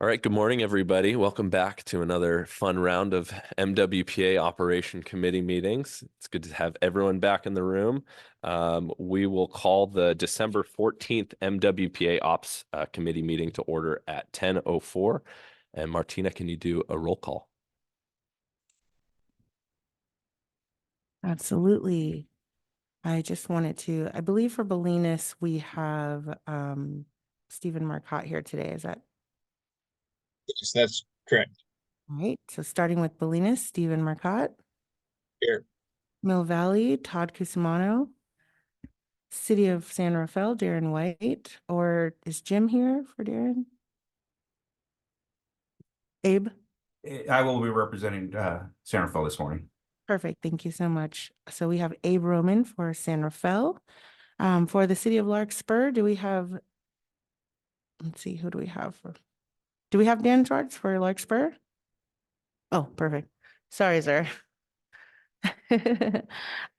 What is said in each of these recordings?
All right, good morning, everybody. Welcome back to another fun round of MWPA Operation Committee meetings. It's good to have everyone back in the room. We will call the December 14th MWPA Ops Committee meeting to order at 10:04. And Martina, can you do a roll call? Absolutely. I just wanted to, I believe for Bolinas, we have Stephen Marcotte here today. Is that Yes, that's correct. right? So starting with Bolinas, Stephen Marcotte. Here. Mill Valley, Todd Cusimano. City of San Rafael, Darren White. Or is Jim here for Darren? Abe? I will be representing San Rafael this morning. Perfect. Thank you so much. So we have Abe Roman for San Rafael. For the City of Larkspur, do we have, let's see, who do we have for? Do we have Dan Schwartz for Larkspur? Oh, perfect. Sorry, sir.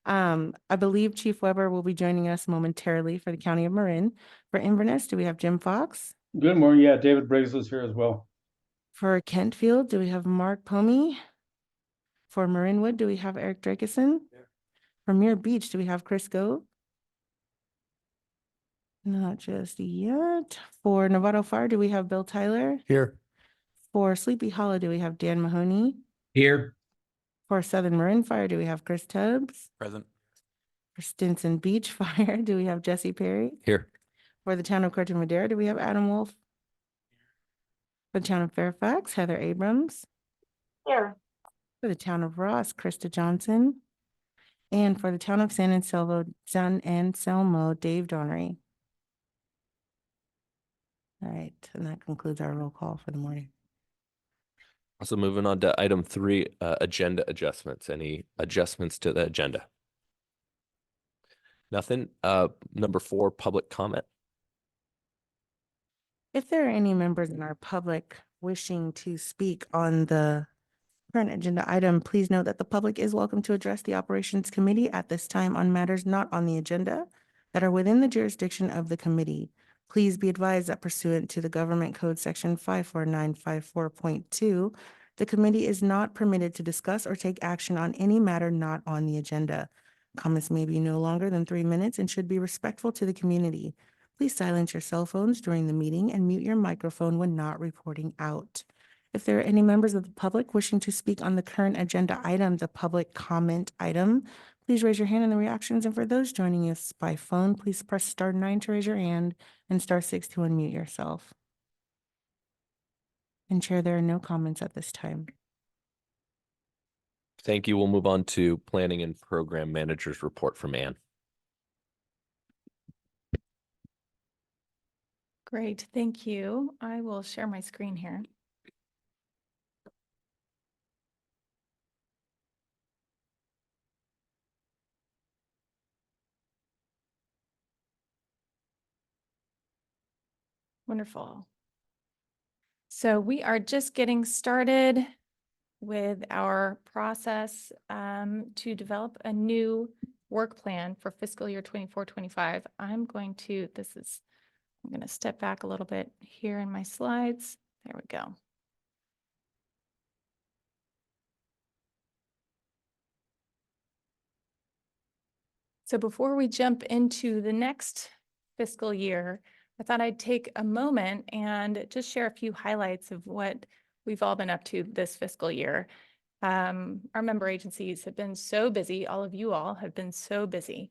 I believe Chief Weber will be joining us momentarily for the County of Marin. For Inverness, do we have Jim Fox? Good morning. Yeah, David Briggs is here as well. For Kentfield, do we have Mark Pomey? For Marinwood, do we have Eric Drakeson? Yeah. For Muir Beach, do we have Chris Gove? Not just yet. For Novato Fire, do we have Bill Tyler? Here. For Sleepy Hollow, do we have Dan Mahoney? Here. For Southern Marin Fire, do we have Chris Tubbs? Present. For Stinson Beach Fire, do we have Jesse Perry? Here. For the town of Corte Madera, do we have Adam Wolf? For the town of Fairfax, Heather Abrams. Here. For the town of Ross, Krista Johnson. And for the town of San Anselmo, Dave Donnery. All right, and that concludes our roll call for the morning. Also moving on to item 3, agenda adjustments. Any adjustments to the agenda? Nothing. Number 4, public comment. If there are any members in our public wishing to speak on the current agenda item, please note that the public is welcome to address the Operations Committee at this time on matters not on the agenda that are within the jurisdiction of the committee. Please be advised that pursuant to the Government Code Section 54954.2, the committee is not permitted to discuss or take action on any matter not on the agenda. Comments may be no longer than 3 minutes and should be respectful to the community. Please silence your cell phones during the meeting and mute your microphone when not reporting out. If there are any members of the public wishing to speak on the current agenda item, the public comment item, please raise your hand in the reactions. And for those joining us by phone, please press *9 to raise your hand and *6 to unmute yourself. And Chair, there are no comments at this time. Thank you. We'll move on to Planning and Program Manager's report from Ann. Great, thank you. I will share my screen here. Wonderful. So we are just getting started with our process to develop a new work plan for fiscal year 24-25. I'm going to step back a little bit here in my slides. There we go. So before we jump into the next fiscal year, I thought I'd take a moment and just share a few highlights of what we've all been up to this fiscal year. Our member agencies have been so busy. All of you all have been so busy.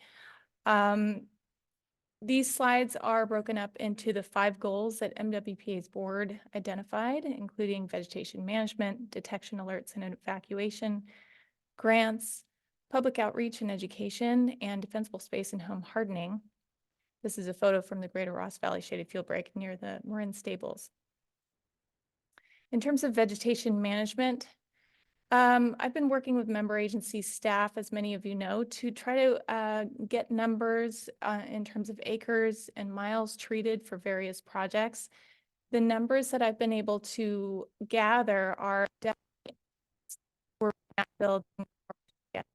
These slides are broken up into the 5 goals that MWPA's board identified, including vegetation management, detection alerts and evacuation, grants, public outreach and education, and defensible space and home hardening. This is a photo from the Greater Ross Valley Shaded Field Break near the Marin Stables. In terms of vegetation management, I've been working with member agency staff, as many of you know, to try to get numbers in terms of acres and miles treated for various projects. The numbers that I've been able to gather are definitely we're not building yet.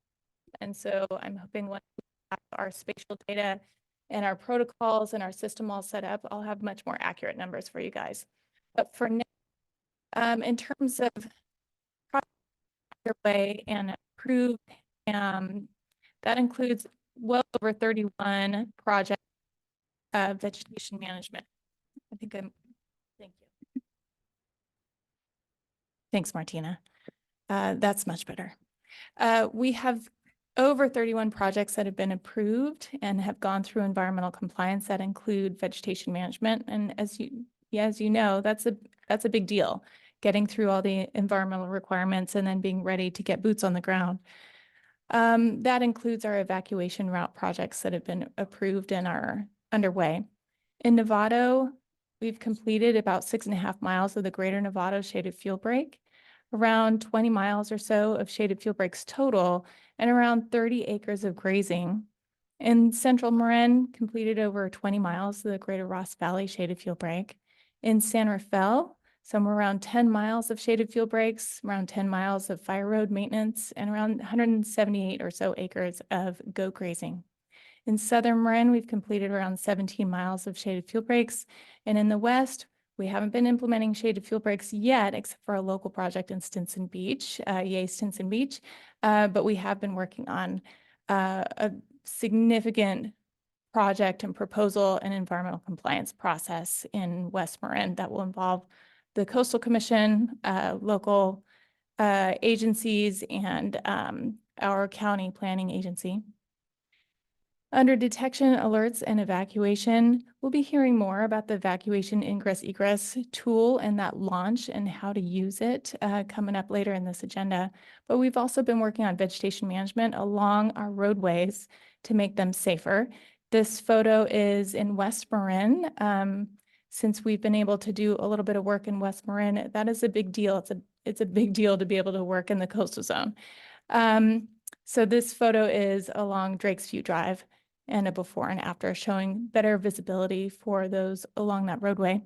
And so I'm hoping once we have our spatial data and our protocols and our system all set up, I'll have much more accurate numbers for you guys. But for now, In terms of project underway and approved, that includes well over 31 projects of vegetation management. Thank you. Thanks, Martina. That's much better. We have over 31 projects that have been approved and have gone through environmental compliance that include vegetation management. And as you know, that's a big deal, getting through all the environmental requirements and then being ready to get boots on the ground. That includes our evacuation route projects that have been approved and are underway. In Novato, we've completed about 6.5 miles of the Greater Novato Shaded Fuel Break, around 20 miles or so of shaded fuel breaks total, and around 30 acres of grazing. In Central Marin, completed over 20 miles of the Greater Ross Valley Shaded Fuel Break. In San Rafael, somewhere around 10 miles of shaded fuel breaks, around 10 miles of fire road maintenance, and around 178 or so acres of goat grazing. In Southern Marin, we've completed around 17 miles of shaded fuel breaks. And in the West, we haven't been implementing shaded fuel breaks yet, except for a local project in Stinson Beach, yay Stinson Beach. But we have been working on a significant project and proposal and environmental compliance process in West Marin that will involve the Coastal Commission, local agencies, and our county planning agency. Under detection, alerts, and evacuation, we'll be hearing more about the evacuation ingress egress tool and that launch and how to use it coming up later in this agenda. But we've also been working on vegetation management along our roadways to make them safer. This photo is in West Marin. Since we've been able to do a little bit of work in West Marin, that is a big deal. It's a big deal to be able to work in the coastal zone. So this photo is along Drakes View Drive and a before and after, showing better visibility for those along that roadway.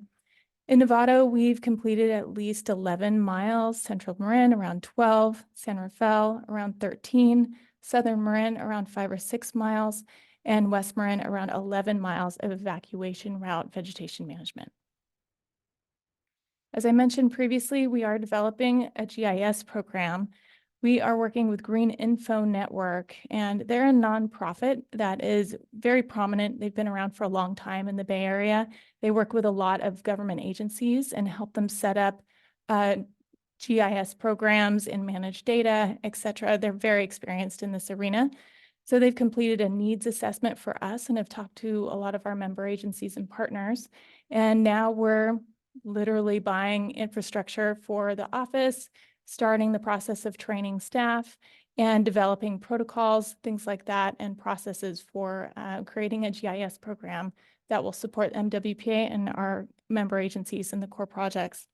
In Novato, we've completed at least 11 miles, Central Marin around 12, San Rafael around 13, Southern Marin around 5 or 6 miles, and West Marin around 11 miles of evacuation route vegetation management. As I mentioned previously, we are developing a GIS program. We are working with Green Info Network, and they're a nonprofit that is very prominent. They've been around for a long time in the Bay Area. They work with a lot of government agencies and help them set up GIS programs and manage data, et cetera. They're very experienced in this arena. So they've completed a needs assessment for us and have talked to a lot of our member agencies and partners. And now we're literally buying infrastructure for the office, starting the process of training staff and developing protocols, things like that, and processes for creating a GIS program that will support MWPA and our member agencies in the core projects.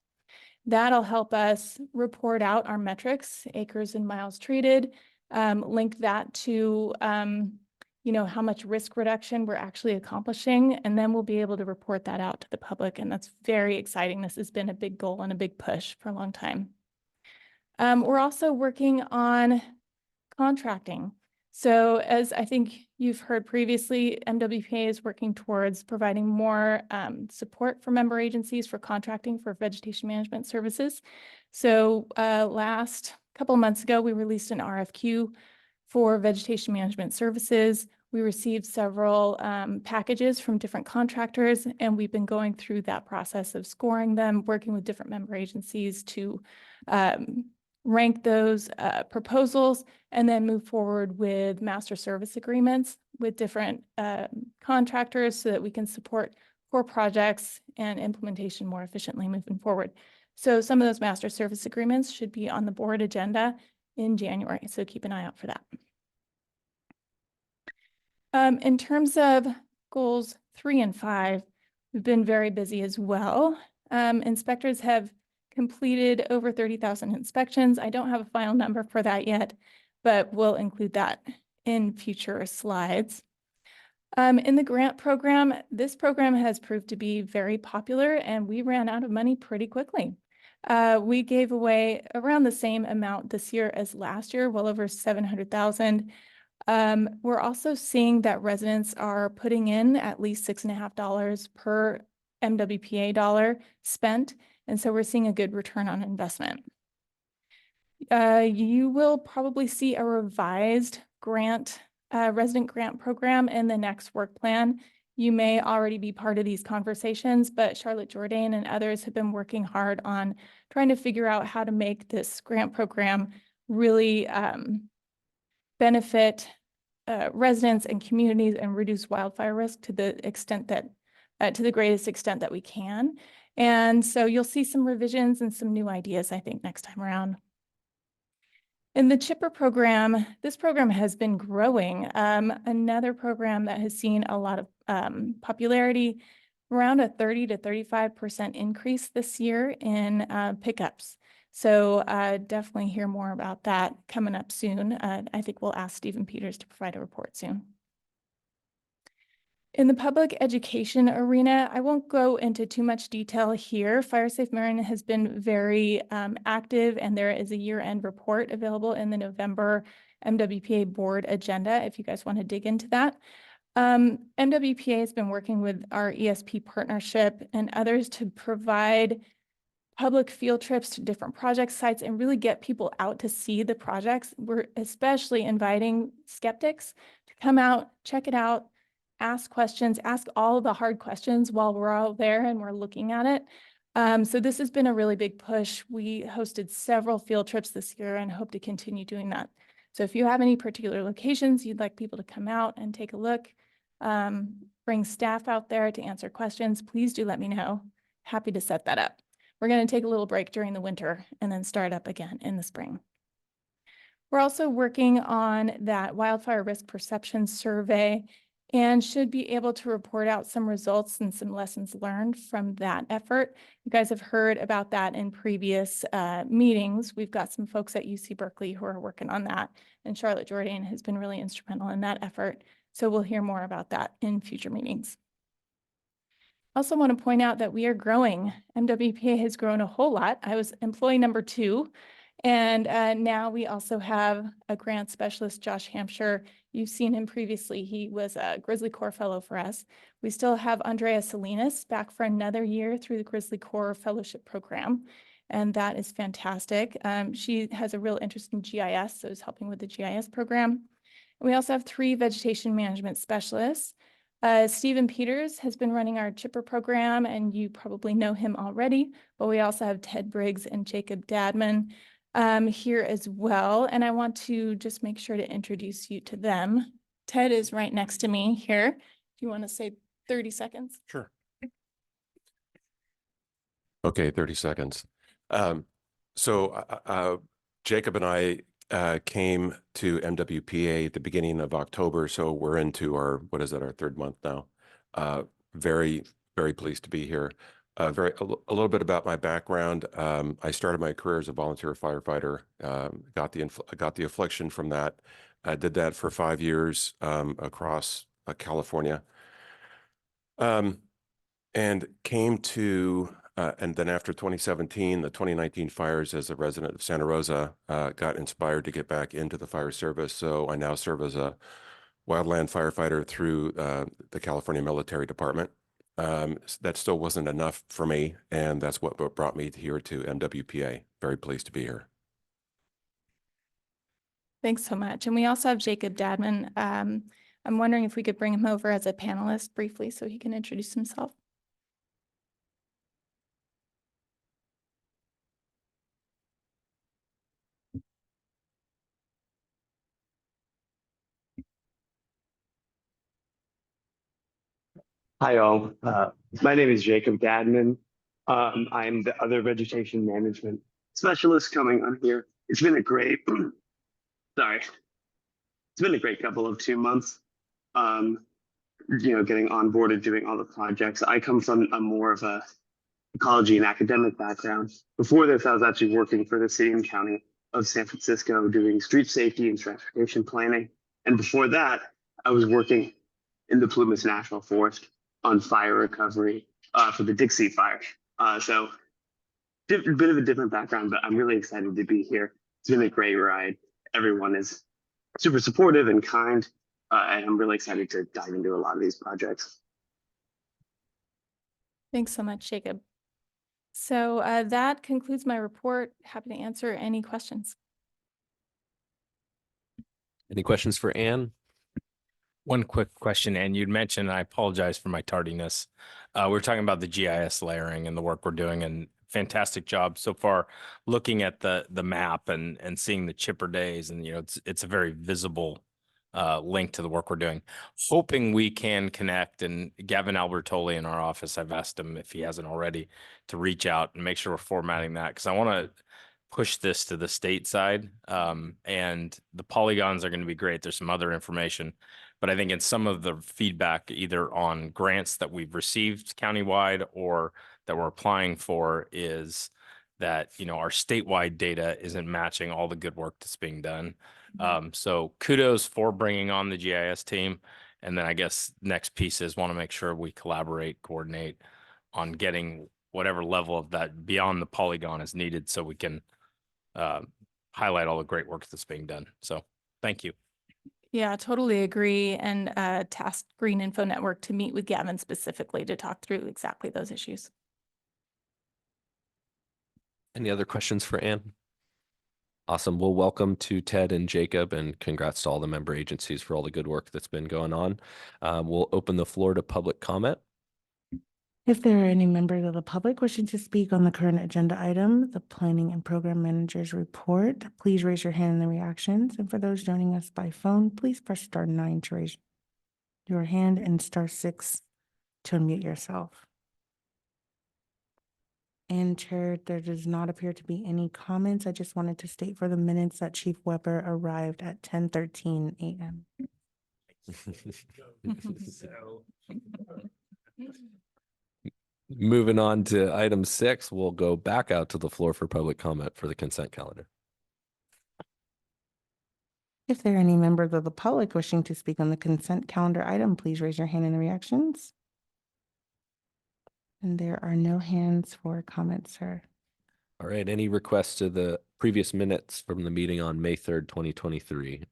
That'll help us report out our metrics, acres and miles treated, link that to how much risk reduction we're actually accomplishing, and then we'll be able to report that out to the public, and that's very exciting. This has been a big goal and a big push for a long time. We're also working on contracting. So as I think you've heard previously, MWPA is working towards providing more support for member agencies for contracting for vegetation management services. So last couple of months ago, we released an RFQ for vegetation management services. We received several packages from different contractors, and we've been going through that process of scoring them, working with different member agencies to rank those proposals, and then move forward with master service agreements with different contractors so that we can support core projects and implementation more efficiently moving forward. So some of those master service agreements should be on the board agenda in January, so keep an eye out for that. In terms of goals 3 and 5, we've been very busy as well. Inspectors have completed over 30,000 inspections. I don't have a final number for that yet, but we'll include that in future slides. In the grant program, this program has proved to be very popular, and we ran out of money pretty quickly. We gave away around the same amount this year as last year, well over 700,000. We're also seeing that residents are putting in at least $6.50 per MWPA dollar spent, And so we're seeing a good return on investment. You will probably see a revised resident grant program in the next work plan. You may already be part of these conversations, but Charlotte Jourdain and others have been working hard on trying to figure out how to make this grant program really benefit residents and communities and reduce wildfire risk to the extent that, to the greatest extent that we can. And so you'll see some revisions and some new ideas, I think, next time around. In the CHIPPR program, this program has been growing. Another program that has seen a lot of popularity, around a 30 to 35% increase this year in pickups. So definitely hear more about that coming up soon. I think we'll ask Stephen Peters to provide a report soon. In the public education arena, I won't go into too much detail here. Fire Safe Marin has been very active, and there is a year-end report available in the November MWPA board agenda if you guys want to dig into that. MWPA has been working with our ESP partnership and others to provide public field trips to different project sites and really get people out to see the projects. We're especially inviting skeptics to come out, check it out, ask questions, ask all of the hard questions while we're all there and we're looking at it. So this has been a really big push. We hosted several field trips this year and hope to continue doing that. So if you have any particular locations you'd like people to come out and take a look, bring staff out there to answer questions, please do let me know. Happy to set that up. We're going to take a little break during the winter and then start up again in the spring. We're also working on that wildfire risk perception survey and should be able to report out some results and some lessons learned from that effort. You guys have heard about that in previous meetings. We've got some folks at UC Berkeley who are working on that, and Charlotte Jourdain has been really instrumental in that effort. So we'll hear more about that in future meetings. I also want to point out that we are growing. MWPA has grown a whole lot. I was employee number 2. And now we also have a grant specialist, Josh Hampshire. You've seen him previously. He was a Grizzly Corps fellow for us. We still have Andrea Salinas back for another year through the Grizzly Corps Fellowship Program. And that is fantastic. She has a real interest in GIS, so is helping with the GIS program. We also have 3 vegetation management specialists. Stephen Peters has been running our CHIPPR program, and you probably know him already, but we also have Ted Briggs and Jacob Dadman here as well. And I want to just make sure to introduce you to them. Ted is right next to me here. Do you want to say 30 seconds? Sure. Okay, 30 seconds. Jacob and I came to MWPA at the beginning of October, so we're into our, what is that, our 3rd month now. Very, very pleased to be here. A little bit about my background. I started my career as a volunteer firefighter. Got the affliction from that. I did that for 5 years across California, and came to. And then after 2017, the 2019 fires, as a resident of Santa Rosa, got inspired to get back into the fire service. So I now serve as a wildland firefighter through the California Military Department. That still wasn't enough for me, and that's what brought me here to MWPA. Very pleased to be here. Thanks so much. And we also have Jacob Dadman. I'm wondering if we could bring him over as a panelist briefly so he can introduce himself. Hi all, my name is Jacob Dadman. I'm the other vegetation management specialist coming on here. It's been a great, sorry, it's been a great couple of 2 months. Getting onboarded, doing all the projects. I come from a more of a ecology and academic background. Before this, I was actually working for the city and county of San Francisco doing street safety and transportation planning. And before that, I was working in the Plumas National Forest on fire recovery for the Dixie fire. So a bit of a different background, but I'm really excited to be here. It's been a great ride. Everyone is super supportive and kind, and I'm really excited to dive into a lot of these projects. Thanks so much, Jacob. So that concludes my report. Happy to answer any questions. Any questions for Ann? One quick question, and you'd mentioned, I apologize for my tardiness. We're talking about the GIS layering and the work we're doing, and fantastic job so far looking at the map and seeing the chipper days, and it's a very visible link to the work we're doing. Hoping we can connect, and Gavin Albertoli in our office, I've asked him if he hasn't already to reach out and make sure we're formatting that, because I want to push this to the state side. And the polygons are going to be great. There's some other information, but I think in some of the feedback, either on grants that we've received countywide or that we're applying for, is that, our statewide data isn't matching all the good work that's being done. So kudos for bringing on the GIS team. And then I guess next piece is want to make sure we collaborate, coordinate on getting whatever level of that beyond the polygon is needed so we can highlight all the great work that's being done. So thank you. Yeah, totally agree. And task Green Info Network to meet with Gavin specifically to talk through exactly those issues. Any other questions for Ann? Awesome. Well, welcome to Ted and Jacob, and congrats to all the member agencies for all the good work that's been going on. We'll open the floor to public comment. If there are any members of the public wishing to speak on the current agenda item, the Planning and Program Manager's report, please raise your hand in the reactions. And for those joining us by phone, please press *9 to raise your hand and *6 to unmute yourself. And Chair, there does not appear to be any comments. I just wanted to state for the minutes that Chief Weber arrived at 10:13 a.m. Moving on to item 6, we'll go back out to the floor for public comment for the consent calendar. If there are any members of the public wishing to speak on the consent calendar item, please raise your hand in the reactions. And there are no hands for comments, sir. All right. Any requests to the previous minutes from the meeting on May 3rd, 2023?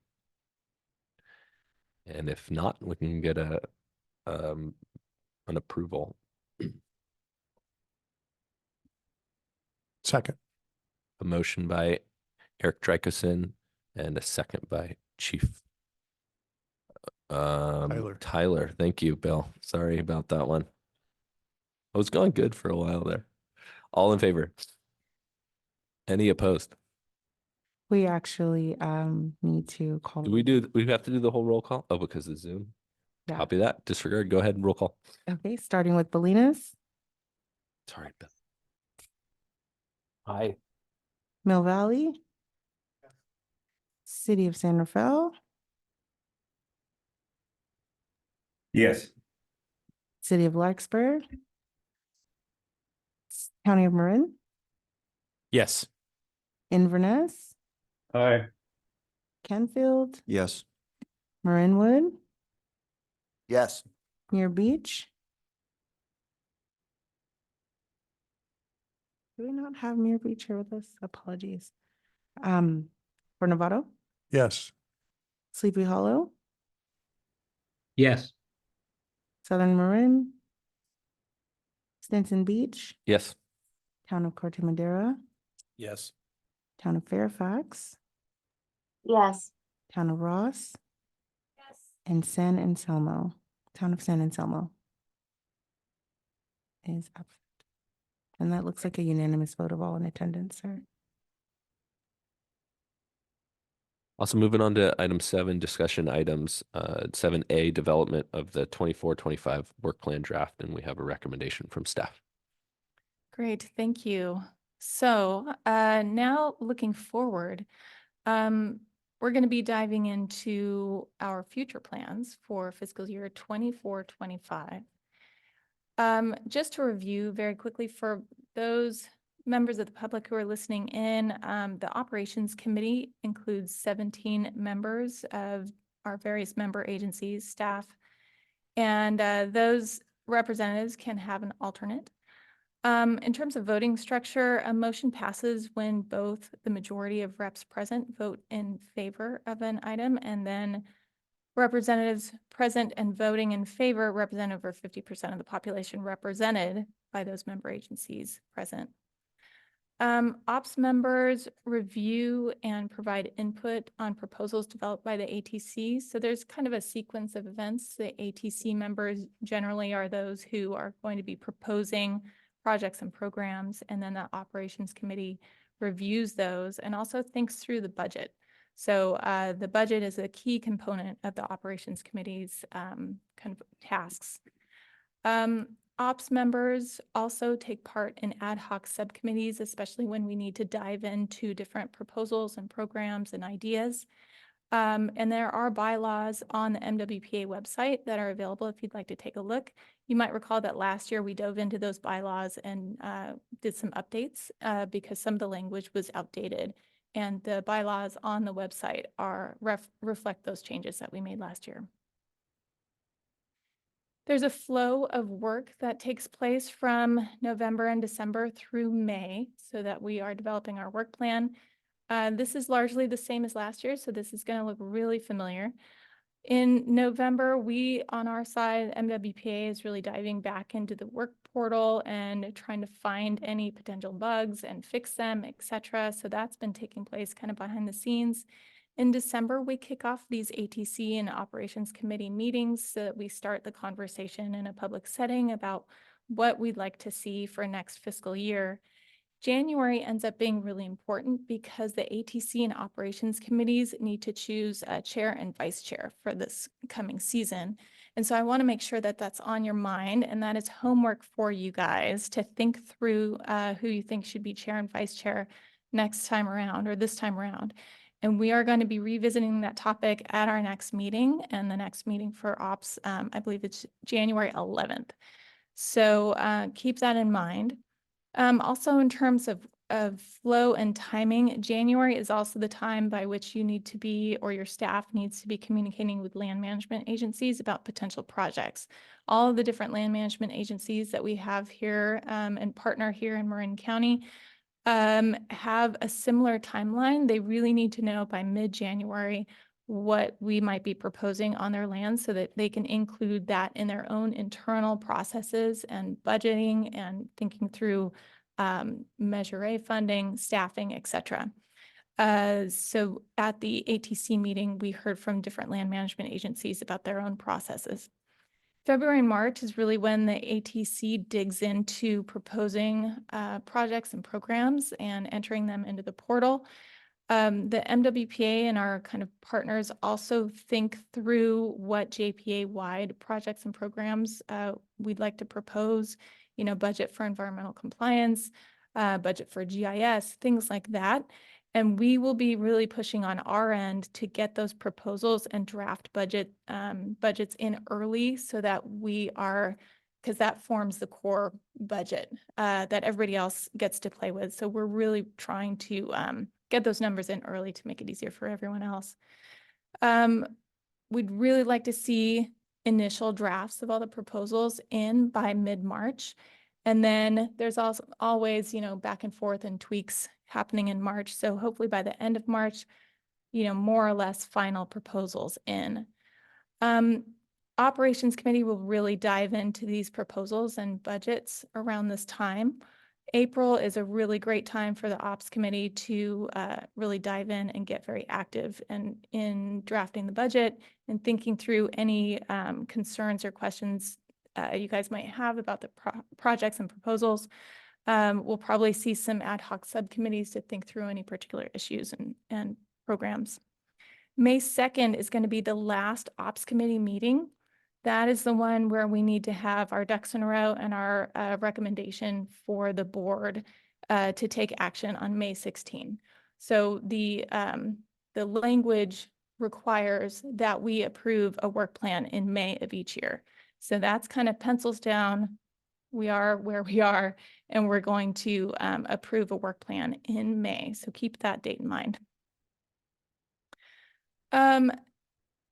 And if not, we can get an approval. Second. A motion by Eric Drykosen and a second by Chief Tyler. Thank you, Bill. Sorry about that one. I was going good for a while there. All in favor? Any opposed? We actually need to call. Do we have to do the whole roll call? Oh, because of Zoom. Yeah. Copy that. Disregard. Go ahead and roll call. Okay, starting with Bolinas, Sorry, Bill. Aye. Mill Valley, City of San Rafael, Yes. City of Larkspur, County of Marin, Yes. Inverness, Aye. Canfield, Yes. Marinwood, Yes. Muir Beach. Do we not have Muir Beach here with us? Apologies. For Novato, Yes. Sleepy Hollow, Yes. Southern Marin, Stinson Beach, Yes. Town of Corte Madera, Yes. Town of Fairfax, Yes. Town of Ross, Yes. and San Anselmo. Town of San Anselmo is absent. And that looks like a unanimous vote of all in attendance, sir. Also moving on to item 7, discussion items, 7A, development of the 24-25 work plan draft, and we have a recommendation from staff. Great, thank you. So now looking forward, we're going to be diving into our future plans for fiscal year 24-25. Just to review very quickly for those members of the public who are listening in, the operations committee includes 17 members of our various member agencies, staff, and those representatives can have an alternate. In terms of voting structure, a motion passes when both the majority of reps present vote in favor of an item, and then representatives present and voting in favor represent over 50% of the population represented by those member agencies present. Ops members review and provide input on proposals developed by the ATC. So there's kind of a sequence of events. The ATC members generally are those who are going to be proposing projects and programs, and then the operations committee reviews those and also thinks through the budget. So the budget is a key component of the operations committee's kind of tasks. Ops members also take part in ad hoc subcommittees, especially when we need to dive into different proposals and programs and ideas. And there are bylaws on the MWPA website that are available if you'd like to take a look. You might recall that last year we dove into those bylaws and did some updates because some of the language was outdated. And the bylaws on the website reflect those changes that we made last year. There's a flow of work that takes place from November and December through May so that we are developing our work plan. This is largely the same as last year, so this is going to look really familiar. In November, we, on our side, MWPA is really diving back into the work portal and trying to find any potential bugs and fix them, etc. So that's been taking place kind of behind the scenes. In December, we kick off these ATC and operations committee meetings so that we start the conversation in a public setting about what we'd like to see for next fiscal year. January ends up being really important because the ATC and operations committees need to choose a chair and vice chair for this coming season. And so I want to make sure that that's on your mind, and that is homework for you guys to think through who you think should be chair and vice chair next time around or this time around. And we are going to be revisiting that topic at our next meeting, and the next meeting for ops, I believe it's January 11th. So keep that in mind. Also in terms of flow and timing, January is also the time by which you need to be, or your staff needs to be, communicating with land management agencies about potential projects. All of the different land management agencies that we have here and partner here in Marin County have a similar timeline. They really need to know by mid-January what we might be proposing on their land so that they can include that in their own internal processes and budgeting and thinking through Measure A funding, staffing, etc. So at the ATC meeting, we heard from different land management agencies about their own processes. February and March is really when the ATC digs into proposing projects and programs and entering them into the portal. The MWPA and our kind of partners also think through what JPA-wide projects and programs we'd like to propose, you know, budget for environmental compliance, budget for GIS, things like that. And we will be really pushing on our end to get those proposals and draft budgets in early so that we are, because that forms the core budget that everybody else gets to play with. So we're really trying to get those numbers in early to make it easier for everyone else. We'd really like to see initial drafts of all the proposals in by mid-March. And then there's also always, you know, back and forth and tweaks happening in March. So hopefully by the end of March, you know, more or less final proposals in. Operations committee will really dive into these proposals and budgets around this time. April is a really great time for the ops committee to really dive in and get very active in drafting the budget and thinking through any concerns or questions you guys might have about the projects and proposals. We'll probably see some ad hoc subcommittees to think through any particular issues and programs. May 2nd is going to be the last ops committee meeting. That is the one where we need to have our ducks in a row and our recommendation for the board to take action on May 16. So the language requires that we approve a work plan in May of each year. So that's kind of pencils down. We are where we are, and we're going to approve a work plan in May. So keep that date in mind.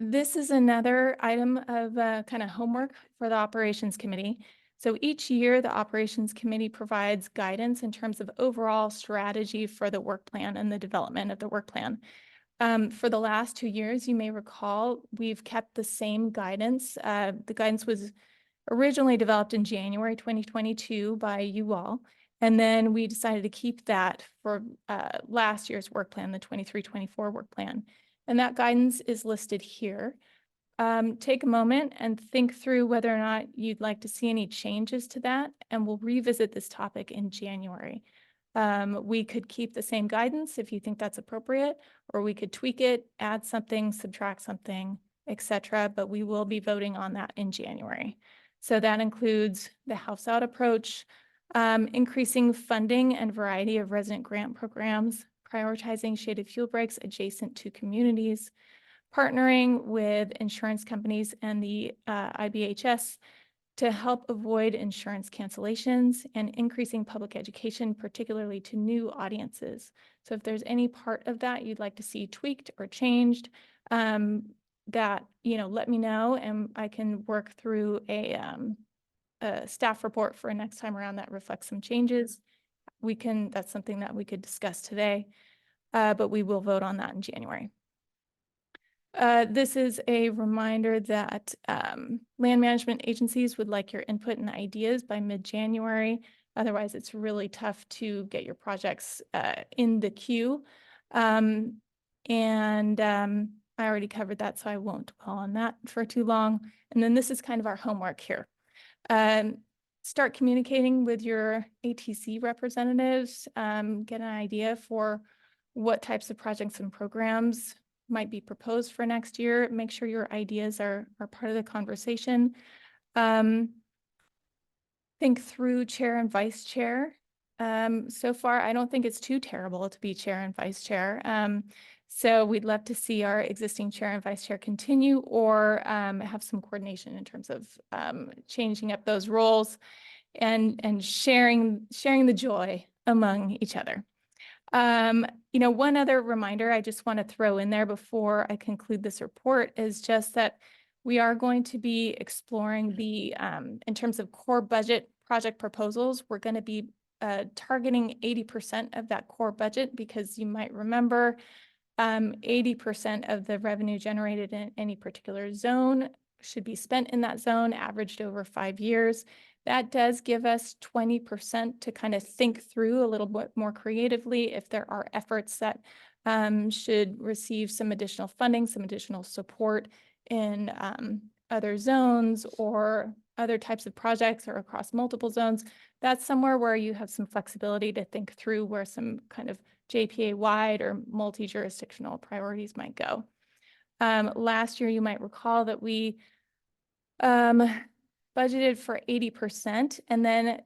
This is another item of kind of homework for the operations committee. So each year, the operations committee provides guidance in terms of overall strategy for the work plan and the development of the work plan. For the last 2 years, you may recall, we've kept the same guidance. The guidance was originally developed in January 2022 by you all. And then we decided to keep that for last year's work plan, the 23-24 work plan. And that guidance is listed here. Take a moment and think through whether or not you'd like to see any changes to that, and we'll revisit this topic in January. We could keep the same guidance if you think that's appropriate, or we could tweak it, add something, subtract something, etc. But we will be voting on that in January. So that includes the house out approach, increasing funding and variety of resident grant programs, prioritizing shaded fuel breaks adjacent to communities, partnering with insurance companies and the IBHS to help avoid insurance cancellations, and increasing public education, particularly to new audiences. So if there's any part of that you'd like to see tweaked or changed, that, let me know, and I can work through a staff report for next time around that reflects some changes. That's something that we could discuss today, but we will vote on that in January. This is a reminder that land management agencies would like your input and ideas by mid-January. Otherwise, it's really tough to get your projects in the queue. I already covered that, so I won't dwell on that for too long. And then this is kind of our homework here. Start communicating with your ATC representatives, get an idea for what types of projects and programs might be proposed for next year. Make sure your ideas are part of the conversation. Think through chair and vice chair. So far, I don't think it's too terrible to be chair and vice chair. So we'd love to see our existing chair and vice chair continue, or have some coordination in terms of changing up those roles and sharing the joy among each other. One other reminder I just want to throw in there before I conclude this report is just that we are going to be exploring the, in terms of core budget project proposals, we're going to be targeting 80% of that core budget, because you might remember 80% of the revenue generated in any particular zone should be spent in that zone, averaged over 5 years. That does give us 20% to kind of think through a little bit more creatively if there are efforts that should receive some additional funding, some additional support in other zones or other types of projects or across multiple zones. That's somewhere where you have some flexibility to think through where some kind of JPA-wide or multi-jurisdictional priorities might go. Last year, you might recall that we budgeted for 80% and then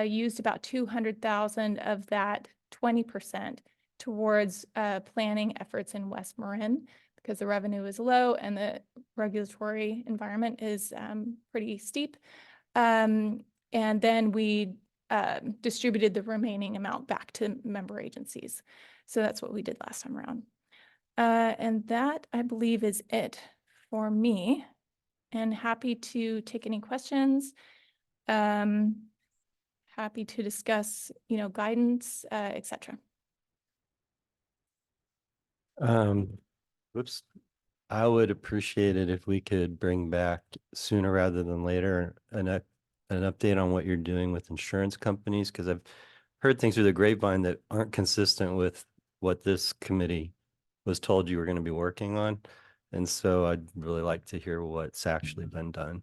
used about 200,000 of that 20% towards planning efforts in West Marin, because the revenue is low and the regulatory environment is pretty steep. And then we distributed the remaining amount back to member agencies. So that's what we did last time around. And that, I believe, is it for me. And happy to take any questions. Happy to discuss, guidance, etc. Whoops. I would appreciate it if we could bring back sooner rather than later an update on what you're doing with insurance companies, because I've heard things through the grapevine that aren't consistent with what this committee was told you were going to be working on. And so I'd really like to hear what's actually been done.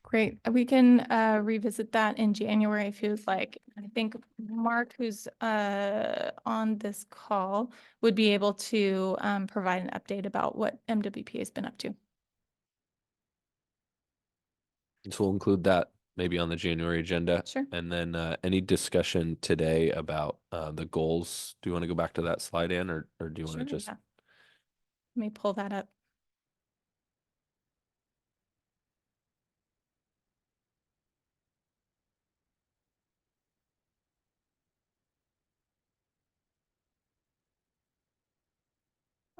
Great. We can revisit that in January if you'd like. I think Mark, who's on this call, would be able to provide an update about what MWPA has been up to. So we'll include that maybe on the January agenda. Sure. And then any discussion today about the goals. Do you want to go back to that slide, Ann, or do you want to Sure, just? yeah. Let me pull that up.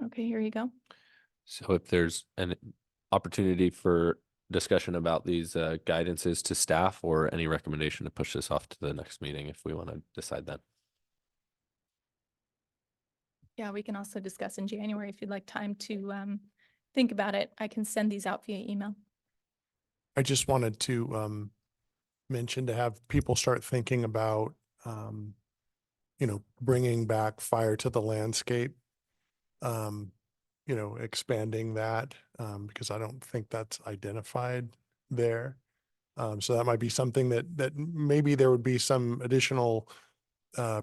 Okay, here you go. So if there's an opportunity for discussion about these guidances to staff, or any recommendation to push this off to the next meeting if we want to decide that. Yeah, we can also discuss in January if you'd like time to think about it. I can send these out via email. I just wanted to mention to have people start thinking about, bringing back fire to the landscape. Expanding that, because I don't think that's identified there. So that might be something that maybe there would be some additional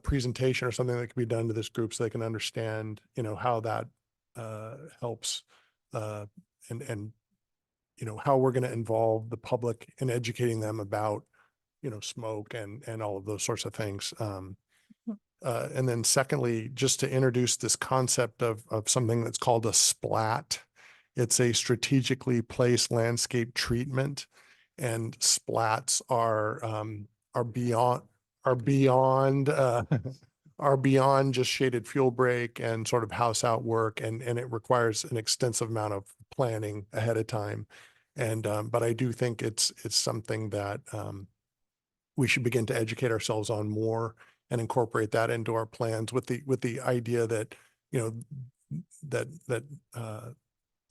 presentation or something that could be done to this group so they can understand, how that helps and how we're going to involve the public in educating them about, smoke and all of those sorts of things. And then secondly, just to introduce this concept of something that's called a splat. It's a strategically placed landscape treatment, and splats are beyond are beyond just shaded fuel break and sort of house out work, and it requires an extensive amount of planning ahead of time. And but I do think it's something that we should begin to educate ourselves on more and incorporate that into our plans with the idea that, that the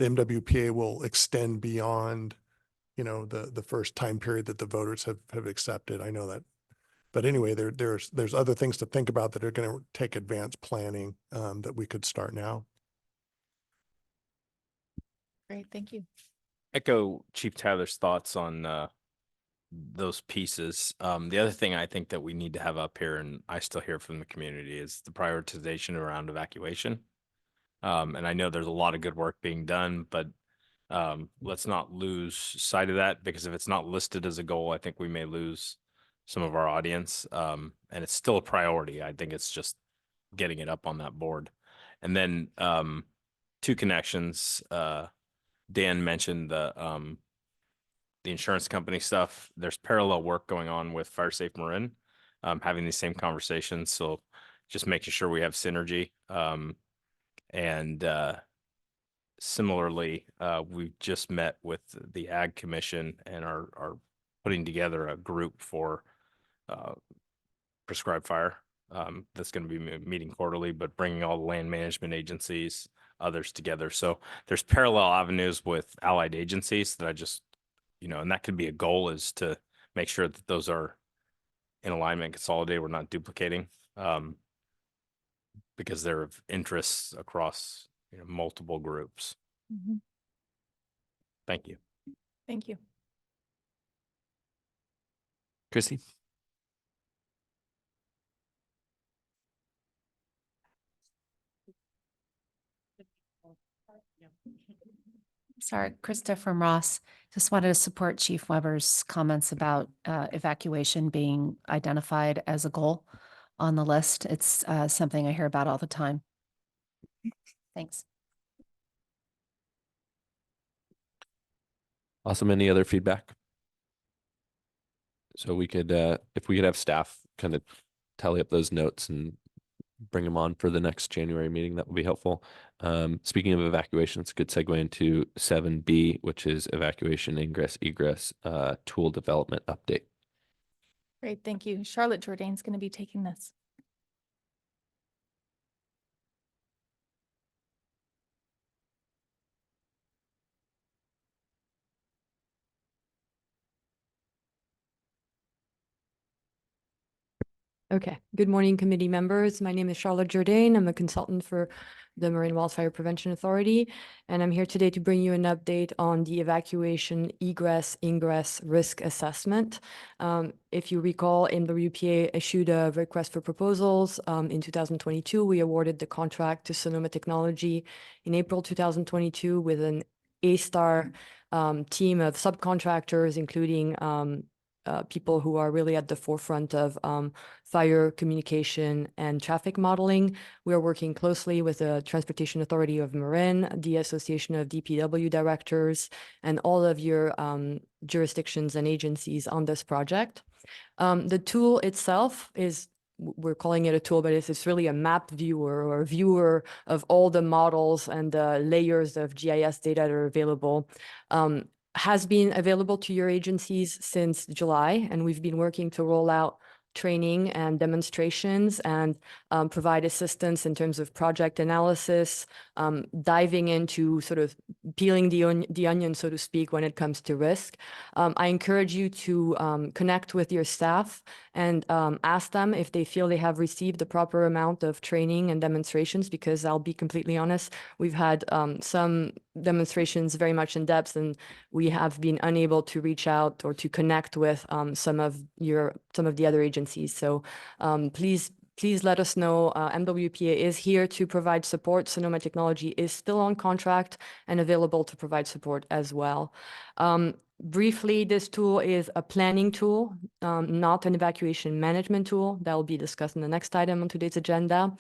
MWPA will extend beyond, the first time period that the voters have accepted. I know that. But anyway, there's other things to think about that are going to take advanced planning that we could start now. Great, thank you. Echo Chief Tyler's thoughts on those pieces. The other thing I think that we need to have up here, and I still hear from the community, is the prioritization around evacuation. And I know there's a lot of good work being done, but let's not lose sight of that, because if it's not listed as a goal, I think we may lose some of our audience. And it's still a priority. I think it's just getting it up on that board. And then two connections. Dan mentioned the insurance company stuff. There's parallel work going on with Fire Safe Marin, having these same conversations. So just making sure we have synergy. And similarly, we've just met with the Ag Commission and are putting together a group for prescribed fire. That's going to be meeting quarterly, but bringing all the land management agencies, others together. So there's parallel avenues with allied agencies that I just, and that could be a goal, is to make sure that those are in alignment, consolidated, we're not duplicating, because they're of interests across multiple groups. Mhm. Thank you. Thank you. Chrissy? Sorry, Krista from Ross. Just wanted to support Chief Weber's comments about evacuation being identified as a goal on the list. It's something I hear about all the time. Thanks. Awesome. Any other feedback? So we could, if we could have staff kind of tally up those notes and bring them on for the next January meeting, that would be helpful. Speaking of evacuation, it's a good segue into 7B, which is evacuation ingress egress tool development update. Great, thank you. Charlotte Jourdain's going to be taking this. Okay. Good morning, committee members. My name is Charlotte Jourdain. I'm a consultant for the Marine Wildfire Prevention Authority, and I'm here today to bring you an update on the evacuation egress ingress risk assessment. If you recall, MWPA issued a request for proposals in 2022. We awarded the contract to Sonoma Technology in April 2022 with an A-star team of subcontractors, including people who are really at the forefront of fire communication and traffic modeling. We are working closely with the Transportation Authority of Marin, the Association of DPW Directors, and all of your jurisdictions and agencies on this project. The tool itself is, we're calling it a tool, but it's really a map viewer or a viewer of all the models and the layers of GIS data that are available. Has been available to your agencies since July, and we've been working to roll out training and demonstrations and provide assistance in terms of project analysis, diving into sort of peeling the onion, so to speak, when it comes to risk. I encourage you to connect with your staff and ask them if they feel they have received the proper amount of training and demonstrations, because I'll be completely honest, we've had some demonstrations very much in depth, and we have been unable to reach out or to connect with some of the other agencies. So please let us know. MWPA is here to provide support. Sonoma Technology is still on contract and available to provide support as well. Briefly, this tool is a planning tool, not an evacuation management tool. That will be discussed in the next item on today's agenda.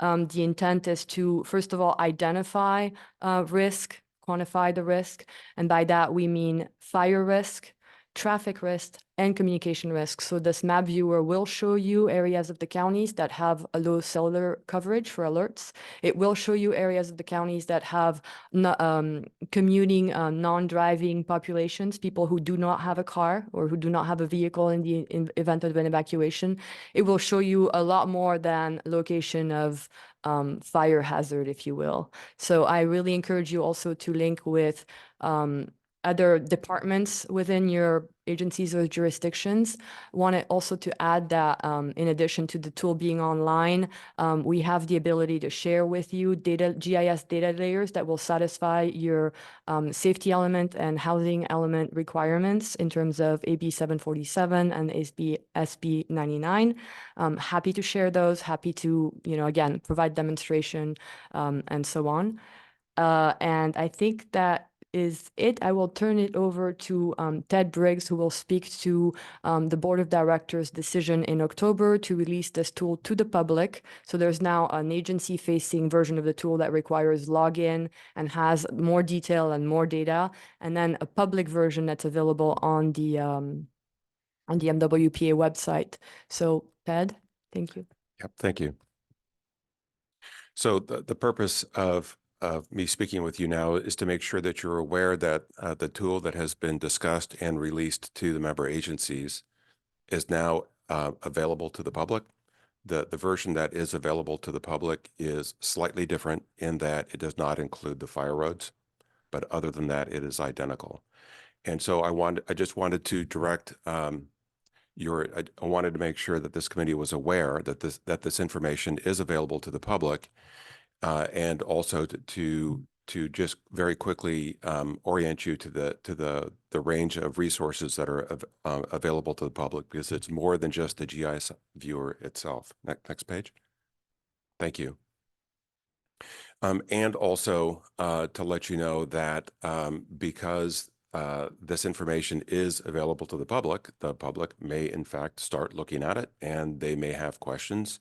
The intent is to, first of all, identify risk, quantify the risk. And by that, we mean fire risk, traffic risk, and communication risk. So this map viewer will show you areas of the counties that have a low cellular coverage for alerts. It will show you areas of the counties that have commuting, non-driving populations, people who do not have a car or who do not have a vehicle in the event of an evacuation. It will show you a lot more than location of fire hazard, if you will. So I really encourage you also to link with other departments within your agencies or jurisdictions. Wanted also to add that in addition to the tool being online, we have the ability to share with you GIS data layers that will satisfy your safety element and housing element requirements in terms of AB 747 and SB 99. Happy to share those, happy to, again, provide demonstration and so on. And I think that is it. I will turn it over to Ted Briggs, who will speak to the Board of Directors' decision in October to release this tool to the public. So there's now an agency-facing version of the tool that requires login and has more detail and more data, and then a public version that's available on the MWPA website. So Ted, thank you. Yep, thank you. So the purpose of me speaking with you now is to make sure that you're aware that the tool that has been discussed and released to the member agencies is now available to the public. The version that is available to the public is slightly different in that it does not include the fire roads, but other than that, it is identical. And so I just wanted to direct I wanted to make sure that this committee was aware that this information is available to the public. And also to just very quickly orient you to the range of resources that are available to the public, because it's more than just the GIS viewer itself. Next page. Thank you. And also to let you know that because this information is available to the public may in fact start looking at it, and they may have questions.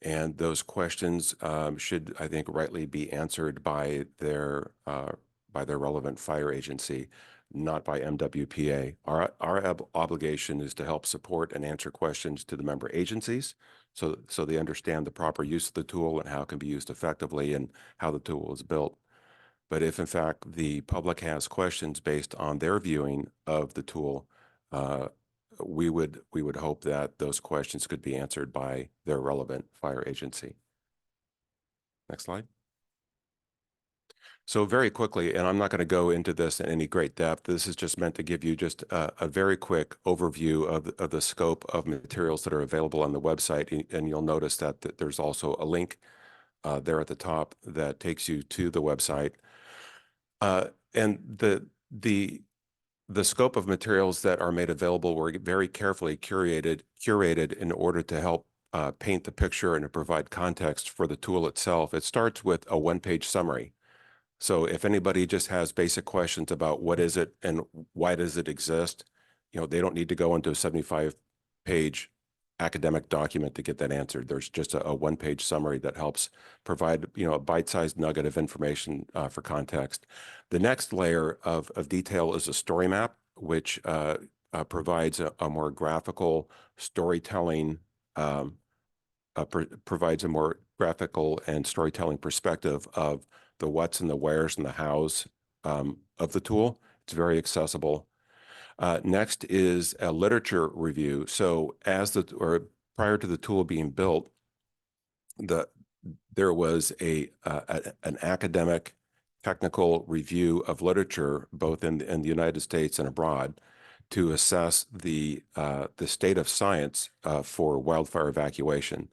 And those questions should, I think, rightly be answered by their relevant fire agency, not by MWPA. Our obligation is to help support and answer questions to the member agencies, so they understand the proper use of the tool and how it can be used effectively and how the tool is built. But if in fact the public has questions based on their viewing of the tool, we would hope that those questions could be answered by their relevant fire agency. Next slide. So very quickly, and I'm not going to go into this in any great depth, this is just meant to give you just a very quick overview of the scope of materials that are available on the website. And you'll notice that there's also a link there at the top that takes you to the website. And the scope of materials that are made available were very carefully curated in order to help paint the picture and to provide context for the tool itself. It starts with a one-page summary. So if anybody just has basic questions about what is it and why does it exist, they don't need to go into a 75-page academic document to get that answered. There's just a one-page summary that helps provide, a bite-sized nugget of information for context. The next layer of detail is a story map, which provides a more graphical storytelling, provides a more graphical and storytelling perspective of the what's and the where's and the how's of the tool. It's very accessible. Next is a literature review. So prior to the tool being built, there was an academic technical review of literature, both in the United States and abroad, to assess the state of science for wildfire evacuation.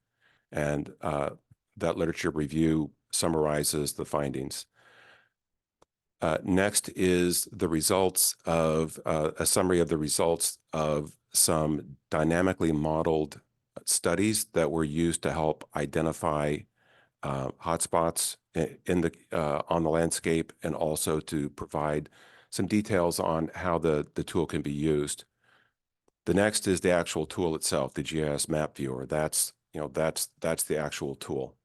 And that literature review summarizes the findings. Next is the results of a summary of the results of some dynamically modeled studies that were used to help identify hotspots on the landscape, and also to provide some details on how the tool can be used. The next is the actual tool itself, the GIS map viewer. That's the actual tool.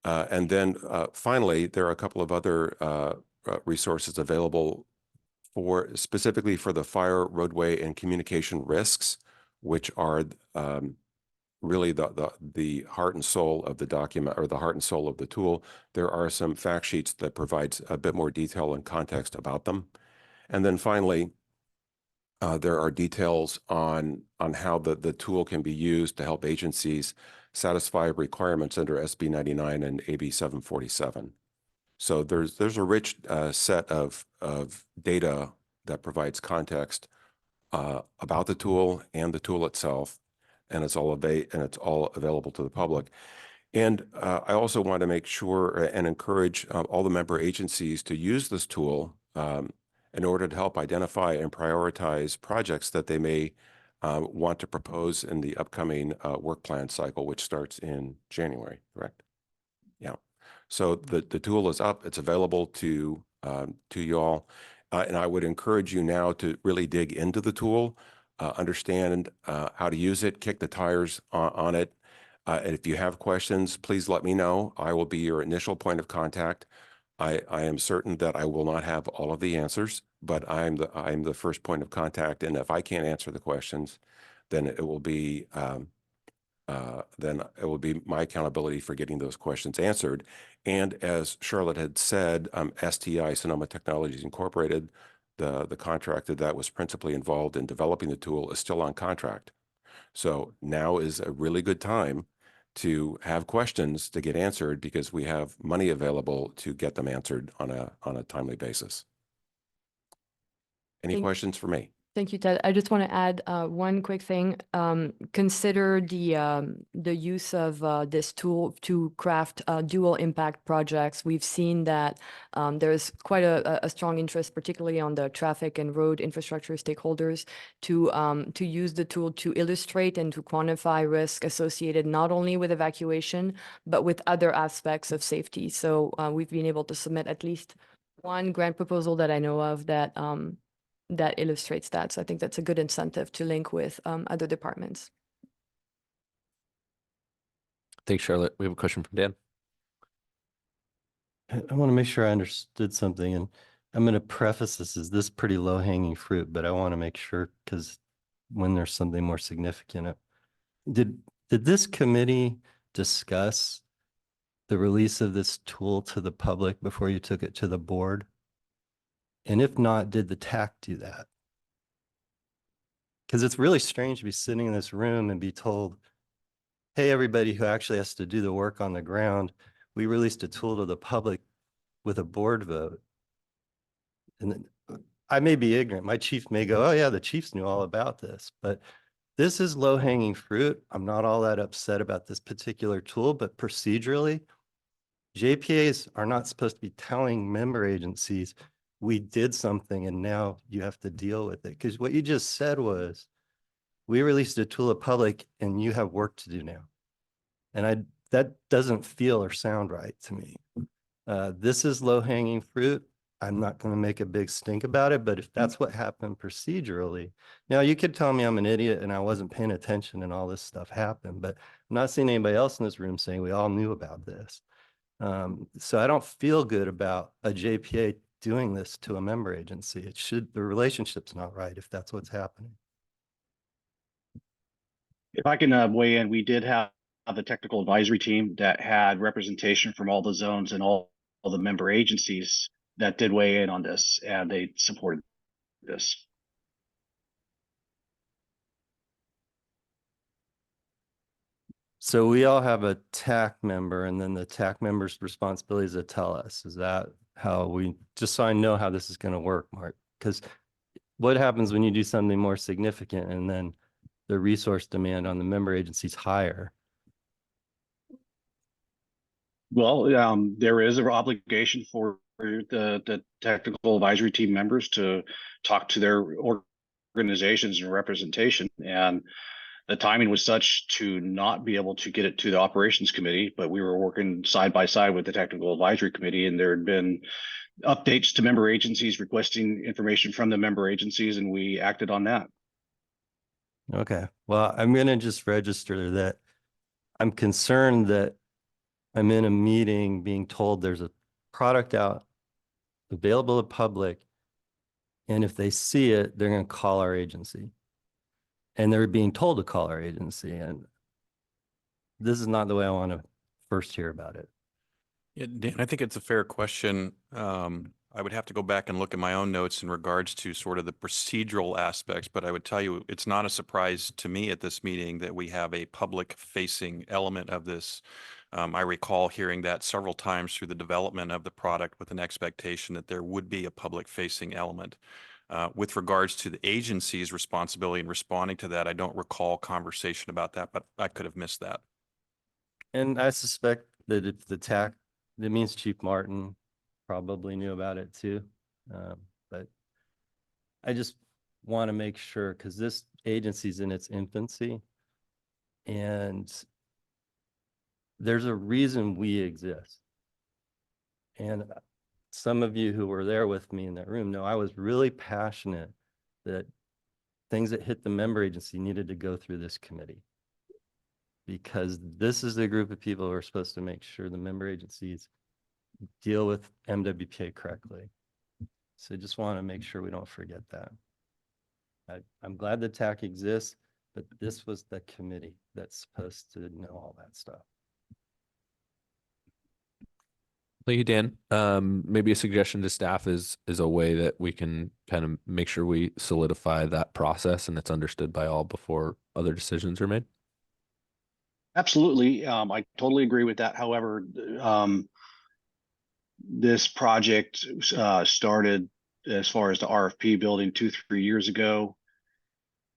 And then finally, there are a couple of other resources available specifically for the fire, roadway, and communication risks, which are really the heart and soul of the document, or the heart and soul of the tool. There are some fact sheets that provides a bit more detail and context about them. And then finally, there are details on how the tool can be used to help agencies satisfy requirements under SB 99 and AB 747. So there's a rich set of data that provides context about the tool and the tool itself, and it's all available to the public. And I also want to make sure and encourage all the member agencies to use this tool in order to help identify and prioritize projects that they may want to propose in the upcoming work plan cycle, which starts in January, correct? Yeah. So the tool is up, it's available to you all. And I would encourage you now to really dig into the tool, understand how to use it, kick the tires on it. And if you have questions, please let me know. I will be your initial point of contact. I am certain that I will not have all of the answers, but I'm the first point of contact. And if I can't answer the questions, then it will be my accountability for getting those questions answered. And as Charlotte had said, STI, Sonoma Technologies Incorporated, the contractor that was principally involved in developing the tool, is still on contract. So now is a really good time to have questions to get answered, because we have money available to get them answered on a timely basis. Any questions for me? Thank you, Ted. I just want to add one quick thing. Consider the use of this tool to craft dual impact projects. We've seen that there's quite a strong interest, particularly on the traffic and road infrastructure stakeholders, to use the tool to illustrate and to quantify risk associated not only with evacuation, but with other aspects of safety. So we've been able to submit at least one grant proposal that I know of that illustrates that. So I think that's a good incentive to link with other departments. Thanks, Charlotte. We have a question from Dan. I want to make sure I understood something, and I'm going to preface this as this pretty low hanging fruit, but I want to make sure, because when there's something more significant, did this committee discuss the release of this tool to the public before you took it to the board? And if not, did the TAC do that? Because it's really strange to be sitting in this room and be told, hey, everybody who actually has to do the work on the ground, we released a tool to the public with a board vote. And then I may be ignorant. My chief may go, oh yeah, the chiefs knew all about this, but this is low hanging fruit. I'm not all that upset about this particular tool, but procedurally, JPAs are not supposed to be telling member agencies, we did something and now you have to deal with it. Because what you just said was, we released a tool to public and you have work to do now. And that doesn't feel or sound right to me. This is low hanging fruit. I'm not going to make a big stink about it, but if that's what happened procedurally, now you could tell me I'm an idiot and I wasn't paying attention and all this stuff happened, but I'm not seeing anybody else in this room saying we all knew about this. So I don't feel good about a JPA doing this to a member agency. The relationship's not right if that's what's happening. If I can weigh in, we did have the technical advisory team that had representation from all the zones and all the member agencies that did weigh in on this, and they supported this. So we all have a TAC member, and then the TAC member's responsibility is to tell us. Is that how we, just so I know how this is going to work, Mark? Because what happens when you do something more significant and then the resource demand on the member agencies higher? Well, there is an obligation for the technical advisory team members to talk to their organizations and representation. And the timing was such to not be able to get it to the operations committee, but we were working side by side with the technical advisory committee, and there had been updates to member agencies requesting information from the member agencies, and we acted on that. Okay, well, I'm going to just register that I'm concerned that I'm in a meeting being told there's a product out available to public, and if they see it, they're going to call our agency. And they're being told to call our agency, and this is not the way I want to first hear about it. Yeah, Dan, I think it's a fair question. I would have to go back and look at my own notes in regards to sort of the procedural aspects, but I would tell you it's not a surprise to me at this meeting that we have a public-facing element of this. I recall hearing that several times through the development of the product with an expectation that there would be a public-facing element. With regards to the agency's responsibility in responding to that, I don't recall conversation about that, but I could have missed that. And I suspect that if the TAC, that means Chief Martin probably knew about it too. But I just want to make sure, because this agency's in its infancy, and there's a reason we exist. And some of you who were there with me in that room know I was really passionate that things that hit the member agency needed to go through this committee, because this is the group of people who are supposed to make sure the member agencies deal with MWPA correctly. So just want to make sure we don't forget that. I'm glad the TAC exists, but this was the committee that's supposed to know all that stuff. Thank you, Dan. Maybe a suggestion to staff is a way that we can kind of make sure we solidify that process and it's understood by all before other decisions are made. Absolutely. I totally agree with that. However, this project started as far as the RFP building 2-3 years ago,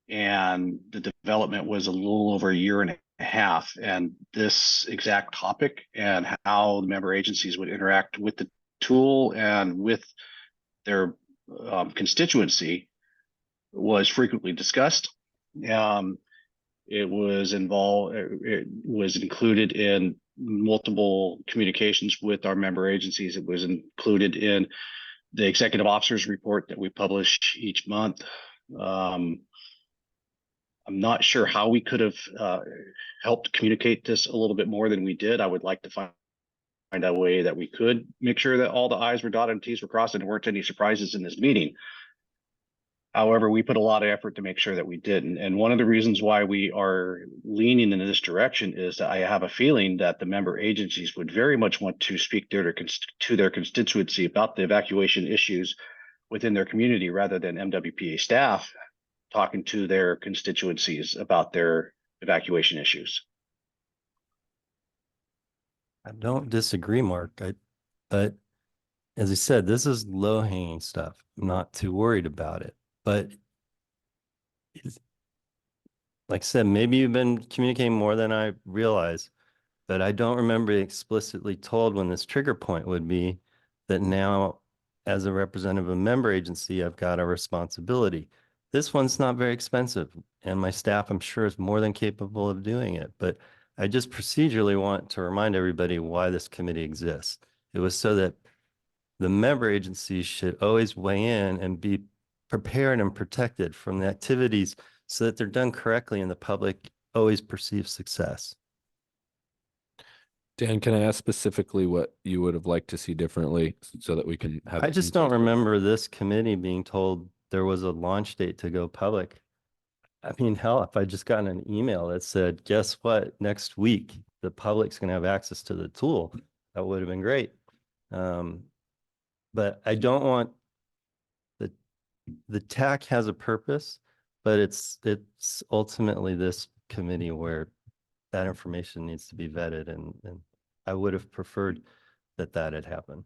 and the development was a little over a year and a half. And this exact topic and how the member agencies would interact with the tool and with their constituency was frequently discussed. It was included in multiple communications with our member agencies. It was included in the executive officers report that we publish each month. I'm not sure how we could have helped communicate this a little bit more than we did. I would like to find a way that we could make sure that all the I's were dotted and T's were crossed and there weren't any surprises in this meeting. However, we put a lot of effort to make sure that we didn't. And one of the reasons why we are leaning in this direction is that I have a feeling that the member agencies would very much want to speak to their constituency about the evacuation issues within their community, rather than MWPA staff talking to their constituencies about their evacuation issues. I don't disagree, Mark. But as I said, this is low-hanging stuff. I'm not too worried about it. But like I said, maybe you've been communicating more than I realize, but I don't remember explicitly told when this trigger point would be that now, as a representative of a member agency, I've got a responsibility. This one's not very expensive, and my staff, I'm sure, is more than capable of doing it. But I just procedurally want to remind everybody why this committee exists. It was so that the member agencies should always weigh in and be prepared and protected from the activities so that they're done correctly and the public always perceives success. Dan, can I ask specifically what you would have liked to see differently so that we can have? I just don't remember this committee being told there was a launch date to go public. I mean, hell, if I just gotten an email that said, guess what, next week, the public's going to have access to the tool, that would have been great. But I don't want the TAC has a purpose, but it's ultimately this committee where that information needs to be vetted, and I would have preferred that had happened.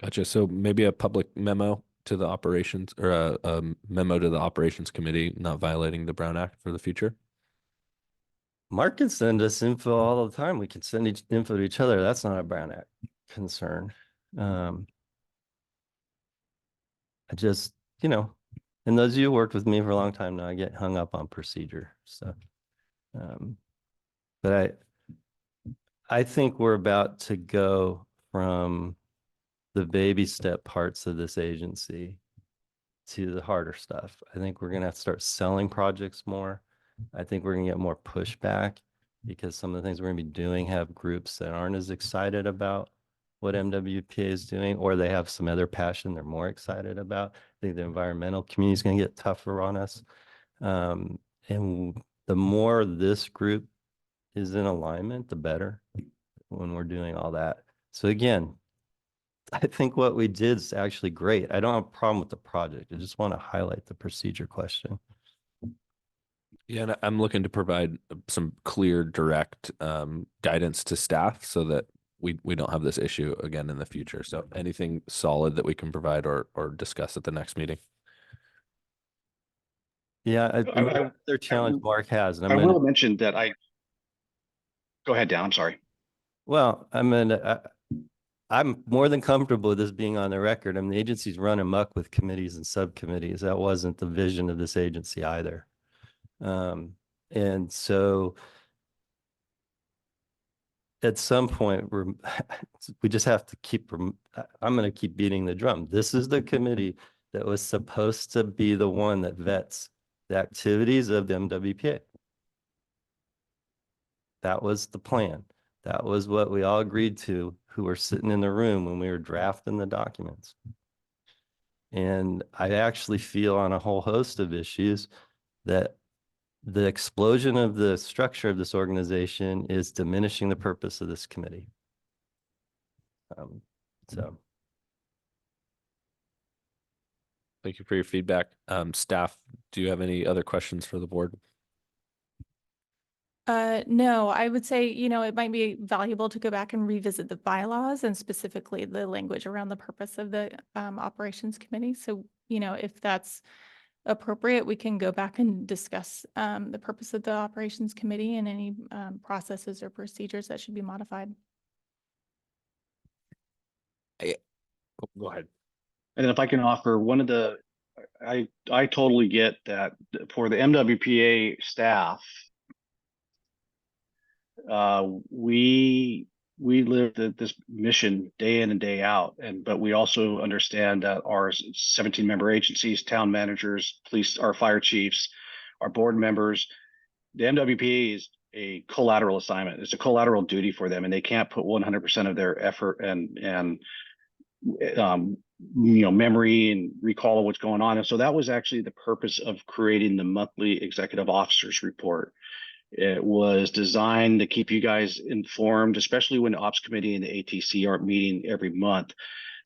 Gotcha. So maybe a public memo to the operations, or a memo to the operations committee, not violating the Brown Act for the future. Mark can send us info all the time. We can send info to each other. That's not a Brown Act concern. I just, and those of you who worked with me for a long time now, I get hung up on procedure. So, but I think we're about to go from the baby step parts of this agency to the harder stuff. I think we're going to have to start selling projects more. I think we're going to get more pushback because some of the things we're going to be doing have groups that aren't as excited about what MWPA is doing, or they have some other passion they're more excited about. I think the environmental community is going to get tougher on us. And the more this group is in alignment, the better when we're doing all that. So again, I think what we did is actually great. I don't have a problem with the project. I just want to highlight the procedure question. Yeah, and I'm looking to provide some clear, direct guidance to staff so that we don't have this issue again in the future. So anything solid that we can provide or discuss at the next meeting. Yeah, their challenge Mark has. And I will mention that go ahead, Dan. I'm sorry. Well, I'm more than comfortable with this being on the record. I mean, the agency's run amok with committees and subcommittees. That wasn't the vision of this agency either. And so at some point we just have to I'm going to keep beating the drum. This is the committee that was supposed to be the one that vets the activities of the MWPA. That was the plan. That was what we all agreed to, who were sitting in the room when we were drafting the documents. And I actually feel on a whole host of issues that the explosion of the structure of this organization is diminishing the purpose of this committee. So. Thank you for your feedback. Staff, do you have any other questions for the board? No, I would say, it might be valuable to go back and revisit the bylaws and specifically the language around the purpose of the operations committee. So, if that's appropriate, we can go back and discuss the purpose of the operations committee and any processes or procedures that should be modified. Go ahead. And if I can offer I totally get that for the MWPA staff, we live this mission day in and day out, but we also understand that our 17-member agencies, town managers, police, our fire chiefs, our board members, the MWPA is a collateral assignment. It's a collateral duty for them, and they can't put 100% of their effort and memory and recall of what's going on. And so that was actually the purpose of creating the monthly executive officers report. It was designed to keep you guys informed, especially when the ops committee and the ATC aren't meeting every month.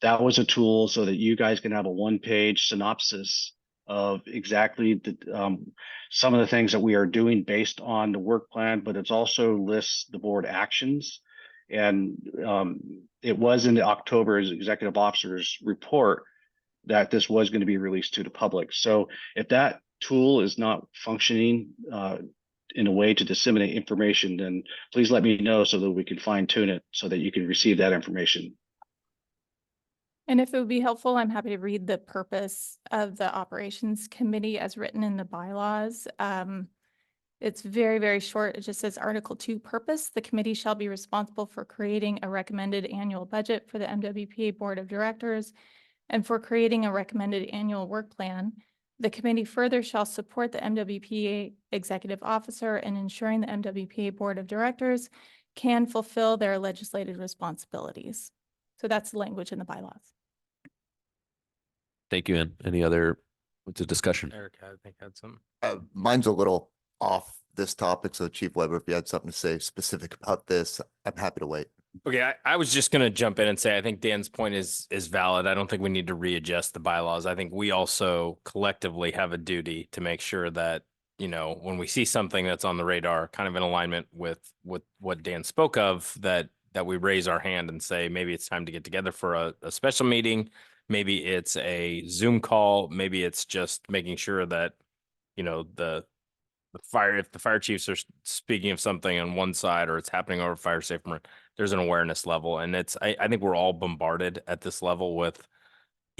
That was a tool so that you guys can have a one-page synopsis of exactly some of the things that we are doing based on the work plan, but it also lists the board actions. And it was in the October's executive officers report that this was going to be released to the public. So if that tool is not functioning in a way to disseminate information, then please let me know so that we can fine tune it so that you can receive that information. And if it would be helpful, I'm happy to read the purpose of the operations committee as written in the bylaws. It's very, very short. It just says Article 2 purpose. The committee shall be responsible for creating a recommended annual budget for the MWPA Board of Directors and for creating a recommended annual work plan. The committee further shall support the MWPA executive officer in ensuring the MWPA Board of Directors can fulfill their legislative responsibilities. So that's the language in the bylaws. Thank you, Ann. Any other discussion? Eric, I think had some. Mine's a little off this topic. So Chief Weber, if you had something to say specific about this, I'm happy to wait. Okay, I was just going to jump in and say, I think Dan's point is valid. I don't think we need to readjust the bylaws. I think we also collectively have a duty to make sure that you know, when we see something that's on the radar, kind of in alignment with what Dan spoke of, that we raise our hand and say, maybe it's time to get together for a special meeting. Maybe it's a Zoom call. Maybe it's just making sure that, you know, if the fire chiefs are speaking of something on one side or it's happening over fire safe, there's an awareness level. And I think we're all bombarded at this level with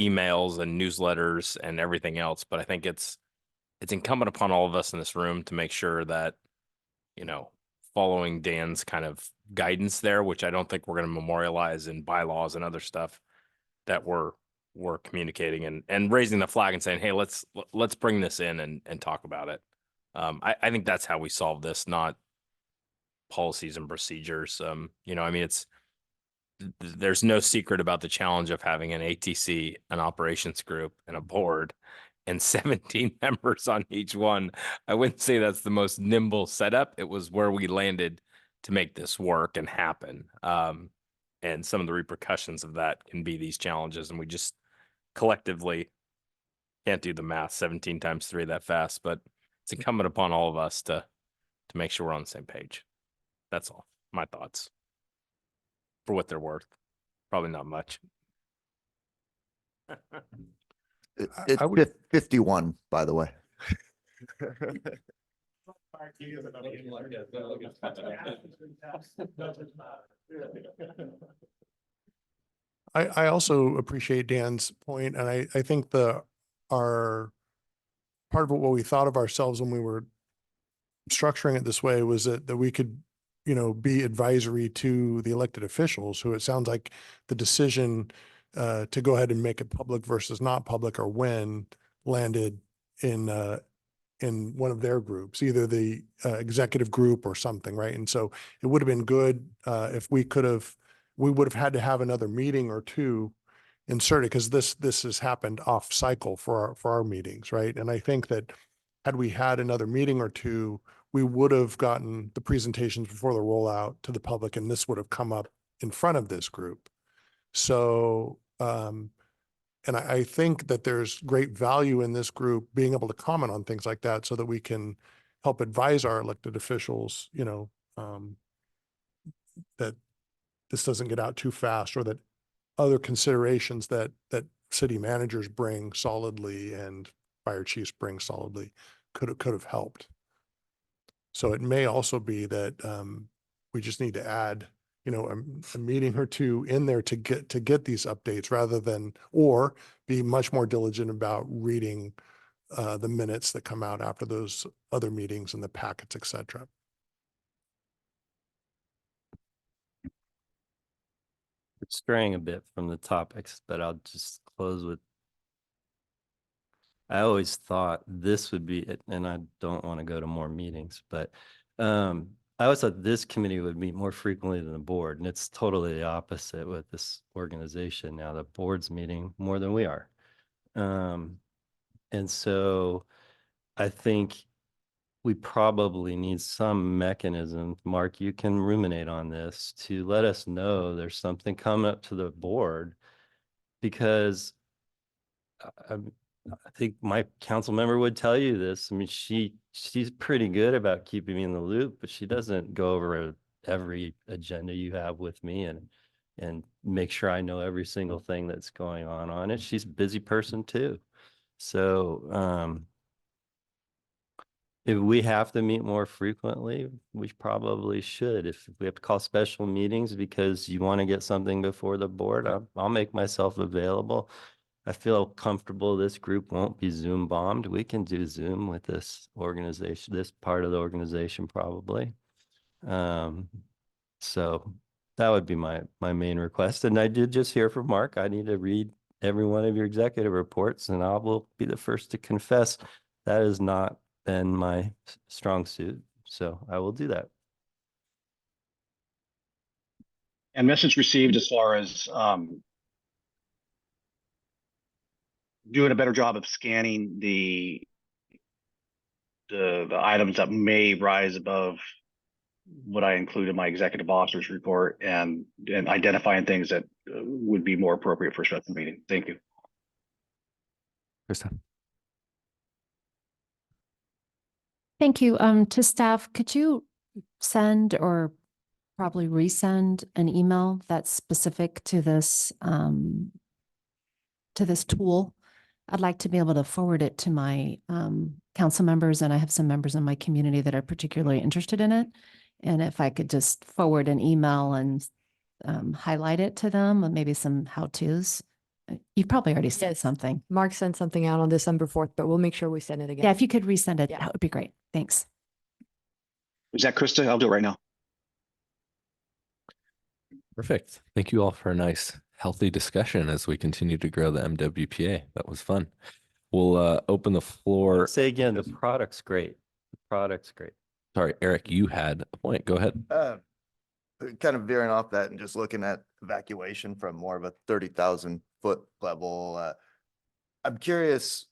emails and newsletters and everything else. But I think it's incumbent upon all of us in this room to make sure that, you know, following Dan's kind of guidance there, which I don't think we're going to memorialize in bylaws and other stuff, that we're communicating and raising the flag and saying, hey, let's bring this in and talk about it. I think that's how we solve this, not policies and procedures. You know, I mean, there's no secret about the challenge of having an ATC, an operations group, and a board, and 17 members on each one. I wouldn't say that's the most nimble setup. It was where we landed to make this work and happen. And some of the repercussions of that can be these challenges, and we just collectively can't do the math 17 times 3 that fast, but it's incumbent upon all of us to make sure we're on the same page. That's all. My thoughts. For what they're worth. Probably not much. I would- 51, by the way. I also appreciate Dan's point, and I think our part of what we thought of ourselves when we were structuring it this way was that we could, you know, be advisory to the elected officials, who it sounds like the decision to go ahead and make it public versus not public, or when, landed in one of their groups, either the executive group or something, right? And so it would have been good if we would have had to have another meeting or two inserted, because this has happened off cycle for our meetings, right? And I think that had we had another meeting or two, we would have gotten the presentations before the rollout to the public, and this would have come up in front of this group. So, and I think that there's great value in this group being able to comment on things like that, so that we can help advise our elected officials, you know, that this doesn't get out too fast, or that other considerations that city managers bring solidly and fire chiefs bring solidly could have helped. So it may also be that we just need to add, you know, a meeting or two in there to get these updates, rather than, or be much more diligent about reading the minutes that come out after those other meetings and the packets, et cetera. It's straying a bit from the topics, but I'll just close with, I always thought this would be it, and I don't want to go to more meetings, but I always thought this committee would meet more frequently than the board, and it's totally the opposite with this organization. Now the board's meeting more than we are. And so I think we probably need some mechanism. Mark, you can ruminate on this to let us know there's something coming up to the board, because I think my council member would tell you this. I mean, she's pretty good about keeping me in the loop, but she doesn't go over every agenda you have with me and make sure I know every single thing that's going on it. She's a busy person too. So if we have to meet more frequently, we probably should. If we have to call special meetings because you want to get something before the board, I'll make myself available. I feel comfortable this group won't be Zoom bombed. We can do Zoom with this organization, this part of the organization probably. So that would be my main request. And I did just hear from Mark. I need to read every one of your executive reports, and I will be the first to confess that has not been my strong suit. So I will do that. And message received as far as doing a better job of scanning the items that may rise above what I include in my executive officer's report, and identifying things that would be more appropriate for a special meeting. Thank you. Krista. Thank you. To staff, could you send or probably resend an email that's specific to this tool? I'd like to be able to forward it to my council members, and I have some members in my community that are particularly interested in it. And if I could just forward an email and highlight it to them, and maybe some how-tos. You probably already said Yes. something. Mark sent something out on December 4th, but we'll make sure we send it again. Yeah, if you could resend it, Yeah. that would be great. Thanks. Is that Krista? I'll do it right now. Perfect. Thank you all for a nice, healthy discussion as we continue to grow the MWPA. That was fun. We'll open the floor. Say again, the product's great. The product's great. Sorry, Eric, you had a point. Go ahead. Kind of veering off that and just looking at evacuation from more of a 30,000 foot level. I'm curious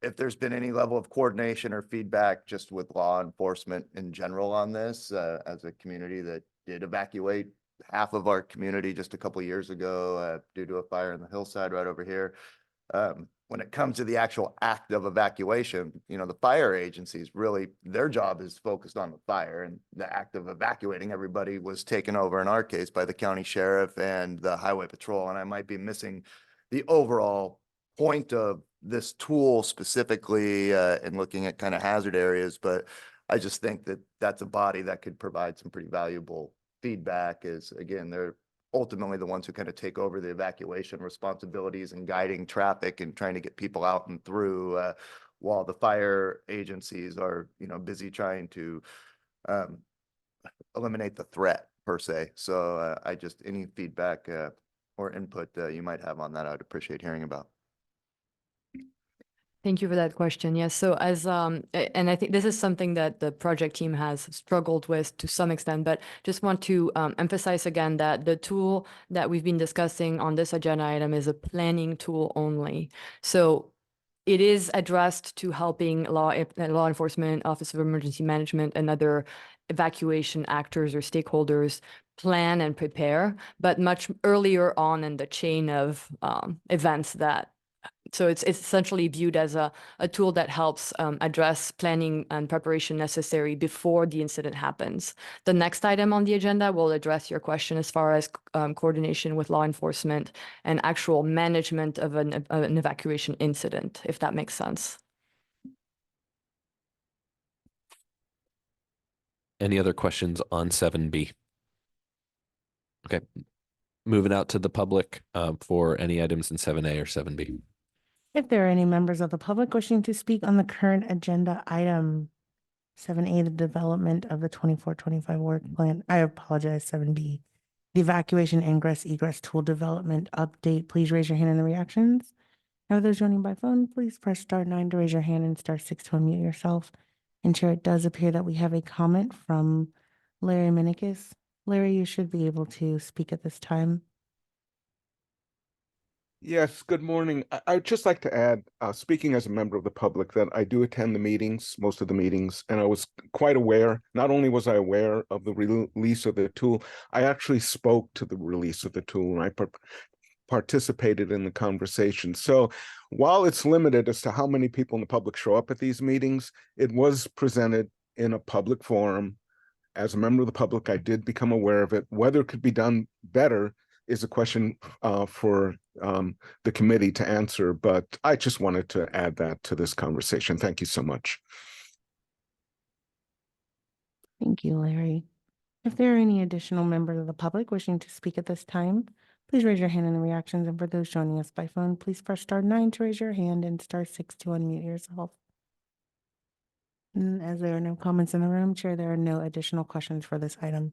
if there's been any level of coordination or feedback just with law enforcement in general on this, as a community that did evacuate half of our community just a couple of years ago, due to a fire in the hillside right over here. When it comes to the actual act of evacuation, you know, the fire agencies really, their job is focused on the fire, and the act of evacuating everybody was taken over in our case by the county sheriff and the highway patrol. And I might be missing the overall point of this tool specifically, in looking at kind of hazard areas, but I just think that that's a body that could provide some pretty valuable feedback. Is again, they're ultimately the ones who kind of take over the evacuation responsibilities and guiding traffic and trying to get people out and through, while the fire agencies are, you know, busy trying to eliminate the threat per se. So I just, any feedback or input you might have on that, I'd appreciate hearing about. Thank you for that question. Yes. So and I think this is something that the project team has struggled with to some extent, but just want to emphasize again that the tool that we've been discussing on this agenda item is a planning tool only. So it is addressed to helping law enforcement, Office of Emergency Management, and other evacuation actors or stakeholders plan and prepare, but much earlier on in the chain of events that. So it's essentially viewed as a tool that helps address planning and preparation necessary before the incident happens. The next item on the agenda will address your question as far as coordination with law enforcement and actual management of an evacuation incident, if that makes sense. Any other questions on 7B? Okay. Moving out to the public for any items in 7A or 7B. If there are any members of the public wishing to speak on the current agenda item, 7A, the development of the 24-25 work plan. I apologize, 7B, the evacuation ingress egress tool development update. Please raise your hand in the reactions. Now, those joining by phone, please press *9 to raise your hand and *6 to unmute yourself. And Chair, it does appear that we have a comment from Larry Minikis. Larry, you should be able to speak at this time. Yes, good morning. I'd just like to add, speaking as a member of the public, that I do attend the meetings, most of the meetings, and I was quite aware, not only was I aware of the release of the tool, I actually spoke to the release of the tool, and I participated in the conversation. So while it's limited as to how many people in the public show up at these meetings, it was presented in a public forum. As a member of the public, I did become aware of it. Whether it could be done better is a question for the committee to answer, but I just wanted to add that to this conversation. Thank you so much. Thank you, Larry. If there are any additional members of the public wishing to speak at this time, please raise your hand in the reactions. And for those joining us by phone, please press *9 to raise your hand and *6 to unmute yourself. And as there are no comments in the room, Chair, there are no additional questions for this item.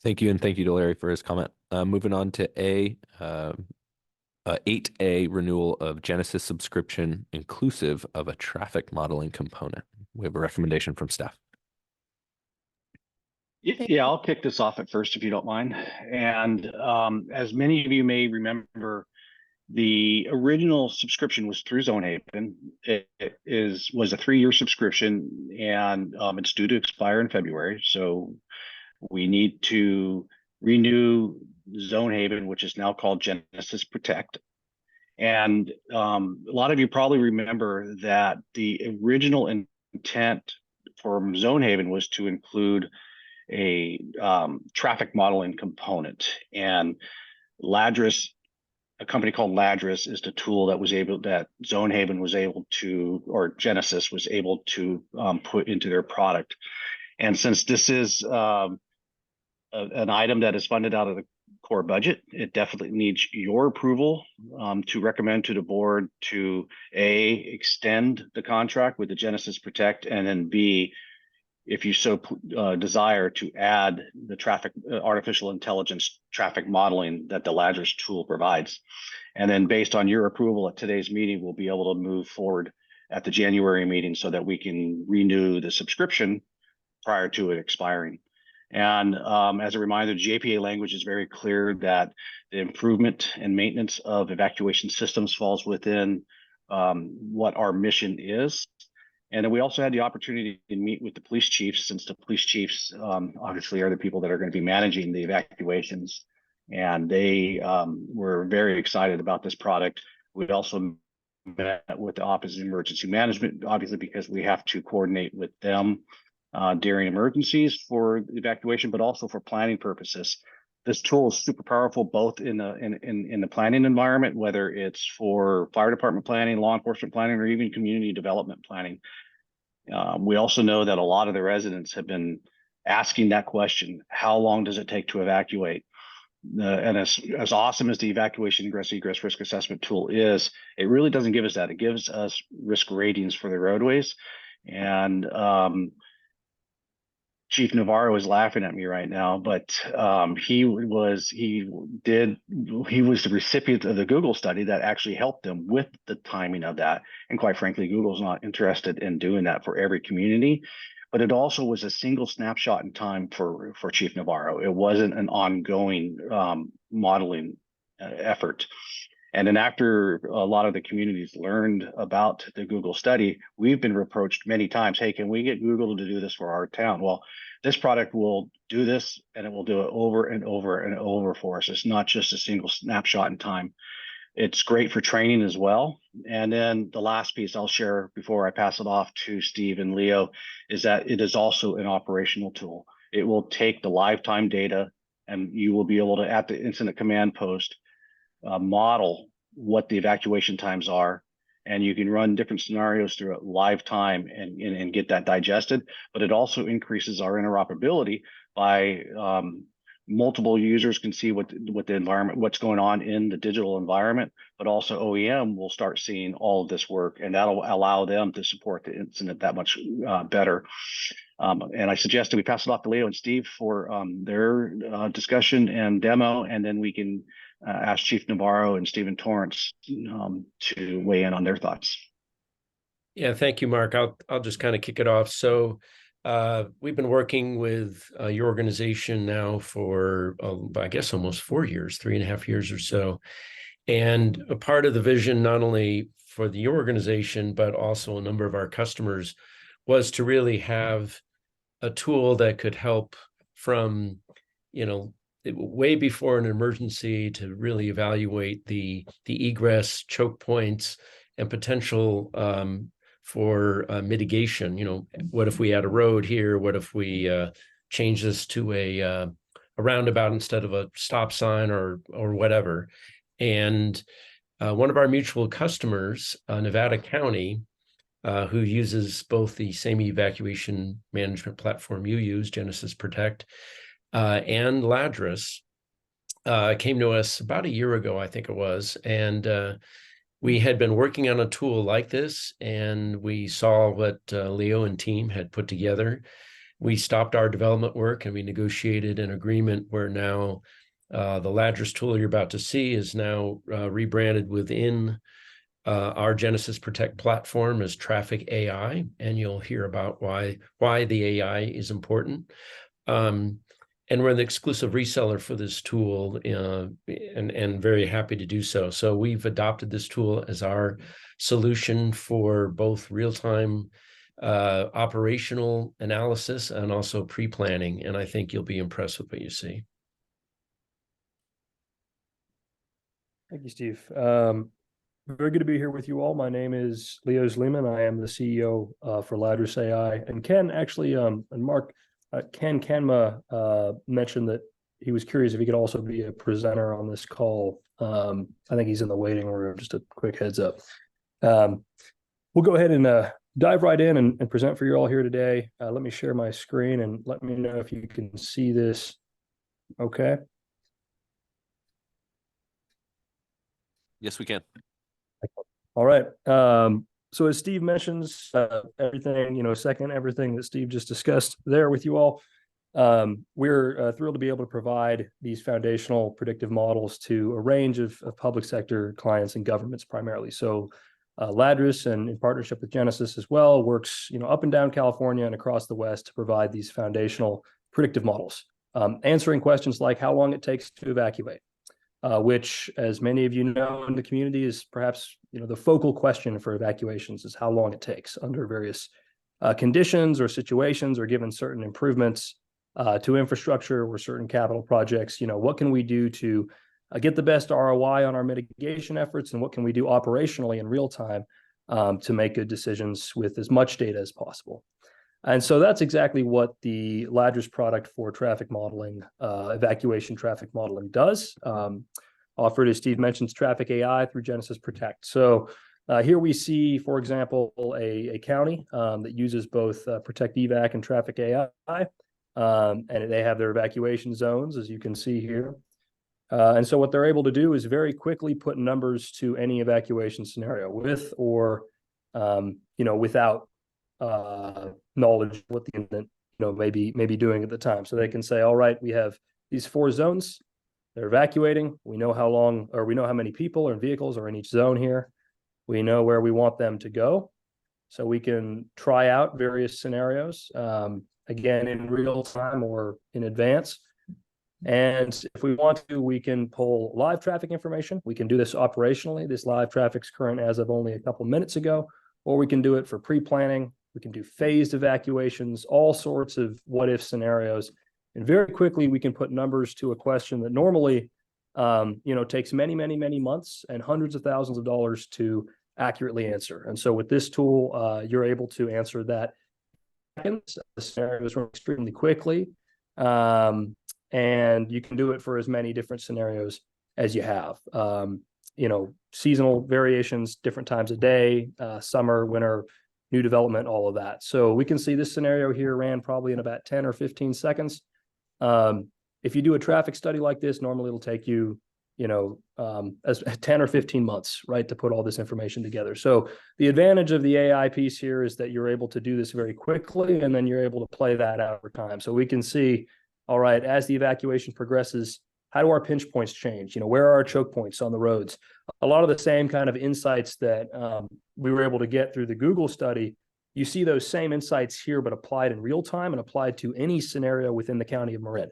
Thank you, and thank you to Larry for his comment. Moving on to 8A, renewal of Genesis subscription inclusive of a traffic modeling component. We have a recommendation from staff. Yeah, I'll kick this off at first if you don't mind. And as many of you may remember, the original subscription was through Zonehaven. It was a 3-year subscription, and it's due to expire in February. So we need to renew Zonehaven, which is now called Genesis Protect. And a lot of you probably remember that the original intent for Zone Haven was to include a traffic modeling component, and Ladris, a company called Ladris, is the tool that Zone Haven was able to, or Genesis was able to put into their product. And since this is an item that is funded out of the core budget, it definitely needs your approval to recommend to the board to A, extend the contract with the Genesis Protect, and then B, if you so desire, to add the traffic artificial intelligence traffic modeling that the Ladris tool provides. And then based on your approval at today's meeting, we'll be able to move forward at the January meeting so that we can renew the subscription prior to it expiring. And as a reminder, the JPA language is very clear that the improvement and maintenance of evacuation systems falls within what our mission is. And then we also had the opportunity to meet with the police chiefs, since the police chiefs obviously are the people that are going to be managing the evacuations. And they were very excited about this product. We also met with the Office of Emergency Management, obviously, because we have to coordinate with them during emergencies for evacuation, but also for planning purposes. This tool is super powerful, both in the planning environment, whether it's for fire department planning, law enforcement planning, or even community development planning. We also know that a lot of the residents have been asking that question: how long does it take to evacuate? And as awesome as the evacuation egress risk assessment tool is, it really doesn't give us that. It gives us risk ratings for the roadways. And Chief Navarro is laughing at me right now, but he was the recipient of the Google study that actually helped them with the timing of that. And quite frankly, Google's not interested in doing that for every community, but it also was a single snapshot in time for Chief Navarro. It wasn't an ongoing modeling effort. And then after a lot of the communities learned about the Google study, we've been approached many times, hey, can we get Google to do this for our town? Well, this product will do this, and it will do it over and over and over for us. It's not just a single snapshot in time. It's great for training as well. And then the last piece I'll share before I pass it off to Steve and Leo is that it is also an operational tool. It will take the live time data, and you will be able to, at the incident command post, model what the evacuation times are, and you can run different scenarios through live time and get that digested. But it also increases our interoperability by multiple users can see what the environment, what's going on in the digital environment, but also OEM will start seeing all of this work, and that'll allow them to support the incident that much better. And I suggest that we pass it off to Leo and Steve for their discussion and demo, and then we can ask Chief Navarro and Stephen Torrance to weigh in on their thoughts. Yeah, thank you, Mark. I'll just kind of kick it off. So we've been working with your organization now for, I guess, almost 4 years, 3.5 years or so. And a part of the vision, not only for the organization, but also a number of our customers, was to really have a tool that could help from, way before an emergency to really evaluate the egress, choke points, and potential for mitigation. What if we had a road here? What if we change this to a roundabout instead of a stop sign or whatever? And one of our mutual customers, Nevada County, who uses both the same evacuation management platform you use, Genesis Protect, and Ladris, came to us about a year ago, I think it was, and we had been working on a tool like this, and we saw what Leo and team had put together. We stopped our development work and we negotiated an agreement where now the Ladris tool you're about to see is now rebranded within our Genesis Protect platform as Traffic AI, and you'll hear about why the AI is important. And we're the exclusive reseller for this tool, and very happy to do so. So we've adopted this tool as our solution for both real-time operational analysis and also pre-planning. And I think you'll be impressed with what you see. Thank you, Steve. Very good to be here with you all. My name is Leo Zleeman. I am the CEO for Ladris AI. And Ken actually, and Mark, Ken Kenma mentioned that he was curious if he could also be a presenter on this call. I think he's in the waiting room, just a quick heads up. We'll go ahead and dive right in and present for you all here today. Let me share my screen and let me know if you can see this. Okay. Yes, we can. All right. So as Steve mentions, everything, second everything that Steve just discussed there with you all, we're thrilled to be able to provide these foundational predictive models to a range of public sector clients and governments primarily. So Ladris, and in partnership with Genesis as well, works up and down California and across the West to provide these foundational predictive models, answering questions like how long it takes to evacuate. Which, as many of you know in the community, is perhaps the focal question for evacuations is how long it takes under various conditions or situations, or given certain improvements to infrastructure or certain capital projects. What can we do to get the best ROI on our mitigation efforts, and what can we do operationally in real time to make good decisions with as much data as possible? And so that's exactly what the Ladris product for traffic modeling, evacuation traffic modeling does. Offered, as Steve mentions, traffic AI through Genesis Protect. So here we see, for example, a county that uses both Protect Evac and traffic AI. And they have their evacuation zones, as you can see here. And so what they're able to do is very quickly put numbers to any evacuation scenario with or, without knowledge of what the incident may be doing at the time. So they can say, all right, we have these 4 zones, they're evacuating, we know how long, or we know how many people or vehicles are in each zone here, we know where we want them to go, so we can try out various scenarios, again in real time or in advance. And if we want to, we can pull live traffic information. We can do this operationally. This live traffic's current as of only a couple minutes ago, or we can do it for pre-planning. We can do phased evacuations, all sorts of what-if scenarios. And very quickly, we can put numbers to a question that normally, takes many, many, many months and hundreds of thousands of dollars to accurately answer. And so with this tool, you're able to answer that. The scenarios run extremely quickly. And you can do it for as many different scenarios as you have. Seasonal variations, different times of day, summer, winter, new development, all of that. So we can see this scenario here ran probably in about 10 or 15 seconds. If you do a traffic study like this, normally it'll take you, as 10 or 15 months, right, to put all this information together. So the advantage of the AI piece here is that you're able to do this very quickly, and then you're able to play that out over time. So we can see, all right, as the evacuation progresses, how do our pinch points change? Where are our choke points on the roads? A lot of the same kind of insights that we were able to get through the Google study, you see those same insights here, but applied in real time and applied to any scenario within the county of Marin.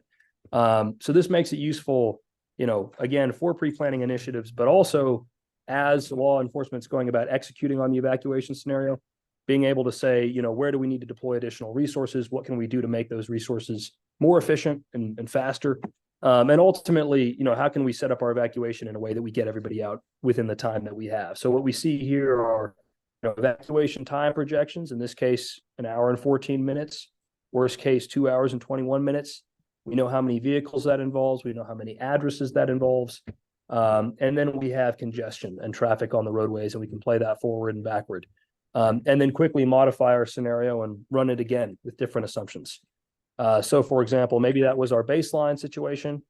So this makes it useful, again, for pre-planning initiatives, but also as law enforcement's going about executing on the evacuation scenario, being able to say, where do we need to deploy additional resources? What can we do to make those resources more efficient and faster? And ultimately, how can we set up our evacuation in a way that we get everybody out within the time that we have? So what we see here are evacuation time projections, in this case, 1 hour and 14 minutes, worst case, 2 hours and 21 minutes. We know how many vehicles that involves. We know how many addresses that involves. And then we have congestion and traffic on the roadways, and we can play that forward and backward. And then quickly modify our scenario and run it again with different assumptions. So for example, maybe that was our baseline situation,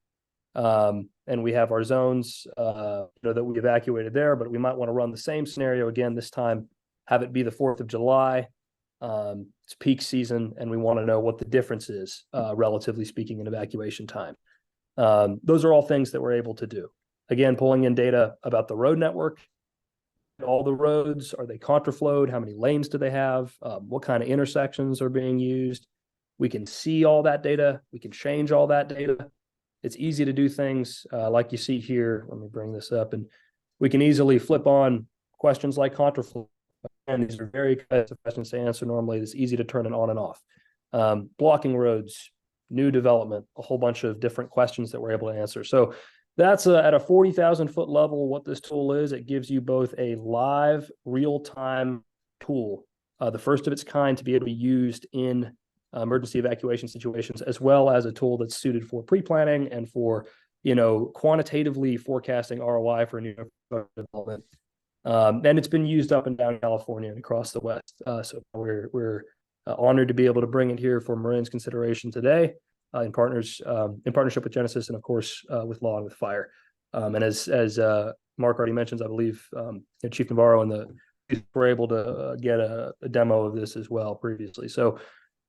and we have our zones that we evacuated there, but we might want to run the same scenario again, this time have it be the 4th of July. It's peak season, and we want to know what the difference is, relatively speaking, in evacuation time. Those are all things that we're able to do. Again, pulling in data about the road network, all the roads, are they contraflowed? How many lanes do they have? What kind of intersections are being used? We can see all that data. We can change all that data. It's easy to do things like you see here. Let me bring this up, and we can easily flip on questions like contraflow. And these are very expensive questions to answer normally. It's easy to turn it on and off. Blocking roads, new development, a whole bunch of different questions that we're able to answer. So That's at a 40,000 foot level. What this tool is, it gives you both a live real-time tool, the first of its kind to be able to be used in emergency evacuation situations, as well as a tool that's suited for pre-planning and for, quantitatively forecasting ROI for new development. And it's been used up and down California and across the West. So we're honored to be able to bring it here for Marin's consideration today. In partnership with Genesis and of course with Law and with Fire. And as Mark already mentions, I believe Chief Navarro and were able to get a demo of this as well previously. So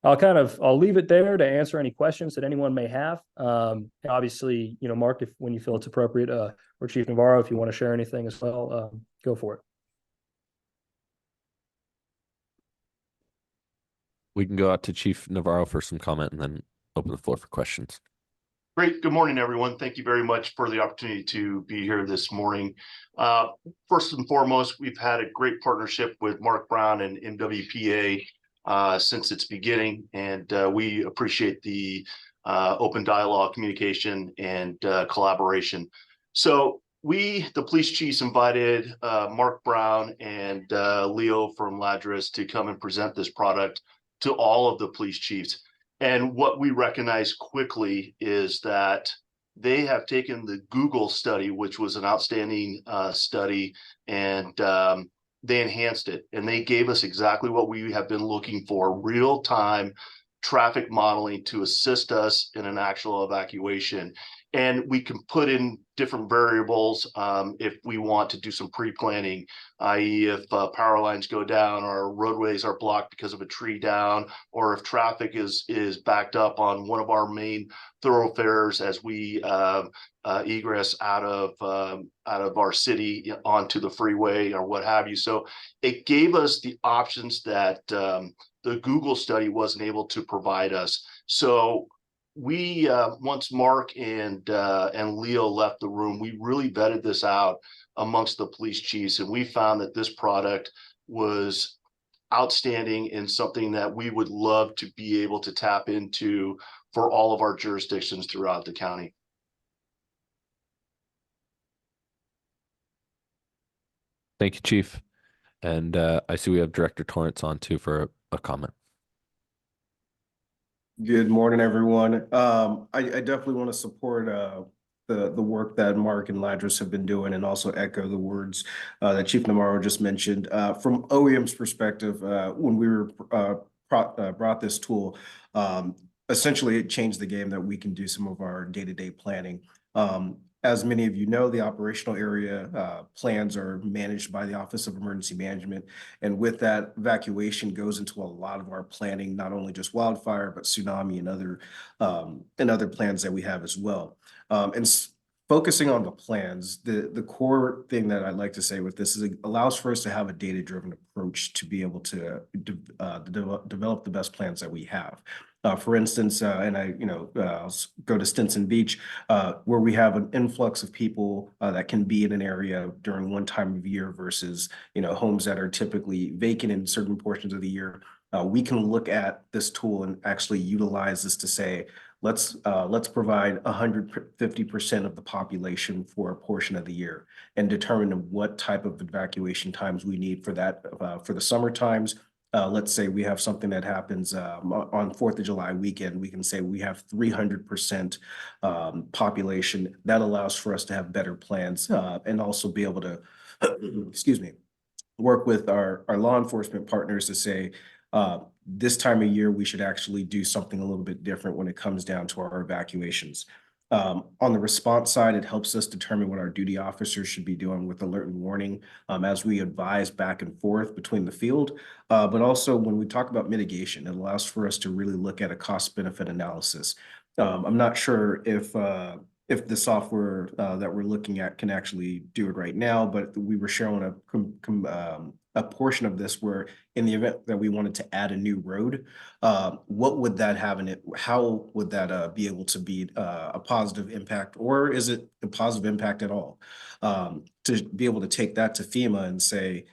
I'll leave it there to answer any questions that anyone may have. Obviously, Mark, when you feel it's appropriate, or Chief Navarro, if you want to share anything as well, go for it. We can go out to Chief Navarro for some comment and then open the floor for questions. Great. Good morning, everyone. Thank you very much for the opportunity to be here this morning. First and foremost, we've had a great partnership with Mark Brown and MWPA since its beginning, and we appreciate the open dialogue, communication, and collaboration. So the police chiefs invited Mark Brown and Leo from Ladris to come and present this product to all of the police chiefs. And what we recognize quickly is that they have taken the Google study, which was an outstanding study, and they enhanced it. And they gave us exactly what we have been looking for, real-time traffic modeling to assist us in an actual evacuation. And we can put in different variables if we want to do some pre-planning, i.e. if power lines go down or roadways are blocked because of a tree down, or if traffic is backed up on one of our main thoroughfares as we egress out of our city onto the freeway or what have you. So it gave us the options that the Google study wasn't able to provide us. So we once Mark and Leo left the room, we really vetted this out amongst the police chiefs, and we found that this product was outstanding and something that we would love to be able to tap into for all of our jurisdictions throughout the county. Thank you, Chief. And I see we have Director Torrance on too for a comment. Good morning, everyone. I definitely want to support the work that Mark and Ladris have been doing, and also echo the words that Chief Navarro just mentioned. From OEM's perspective, when we were brought this tool, essentially it changed the game that we can do some of our day-to-day planning. As many of you know, the operational area plans are managed by the Office of Emergency Management. And with that, evacuation goes into a lot of our planning, not only just wildfire, but tsunami and other plans that we have as well. Focusing on the plans, the core thing that I'd like to say with this is it allows for us to have a data-driven approach to be able to develop the best plans that we have. For instance, I'll go to Stinson Beach, where we have an influx of people that can be in an area during one time of year versus, homes that are typically vacant in certain portions of the year. We can look at this tool and actually utilize this to say, let's provide 150% of the population for a portion of the year and determine what type of evacuation times we need for that, for the summer times. Let's say we have something that happens on 4th of July weekend. We can say we have 300% population. That allows for us to have better plans and also be able to, work with our law enforcement partners to say, this time of year, we should actually do something a little bit different when it comes down to our evacuations. On the response side, it helps us determine what our duty officers should be doing with alert and warning as we advise back and forth between the field. But also when we talk about mitigation, it allows for us to really look at a cost-benefit analysis. I'm not sure if the software that we're looking at can actually do it right now, but we were showing a portion of this where in the event that we wanted to add a new road, what would that have in it? How would that be able to be a positive impact, or is it a positive impact at all? To be able to take that to FEMA and say,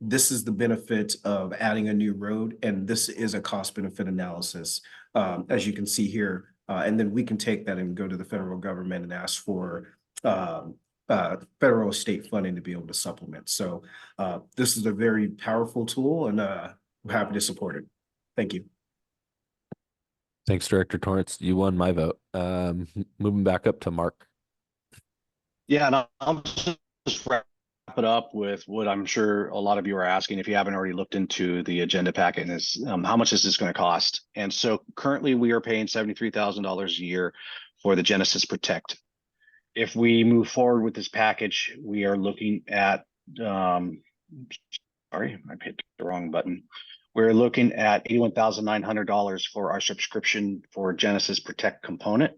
this is the benefit of adding a new road, and this is a cost benefit analysis, as you can see here. And then we can take that and go to the federal government and ask for federal state funding to be able to supplement. So this is a very powerful tool, and I'm happy to support it. Thank you. Thanks, Director Torrance. You won my vote. Moving back up to Mark. Yeah, and I'll just wrap it up with what I'm sure a lot of you are asking if you haven't already looked into the agenda packet, and is how much is this going to cost? And so currently we are paying $73,000 a year for the Genesis Protect. If we move forward with this package, we are looking at sorry, I hit the wrong button. We're looking at $81,900 for our subscription for Genesis Protect component,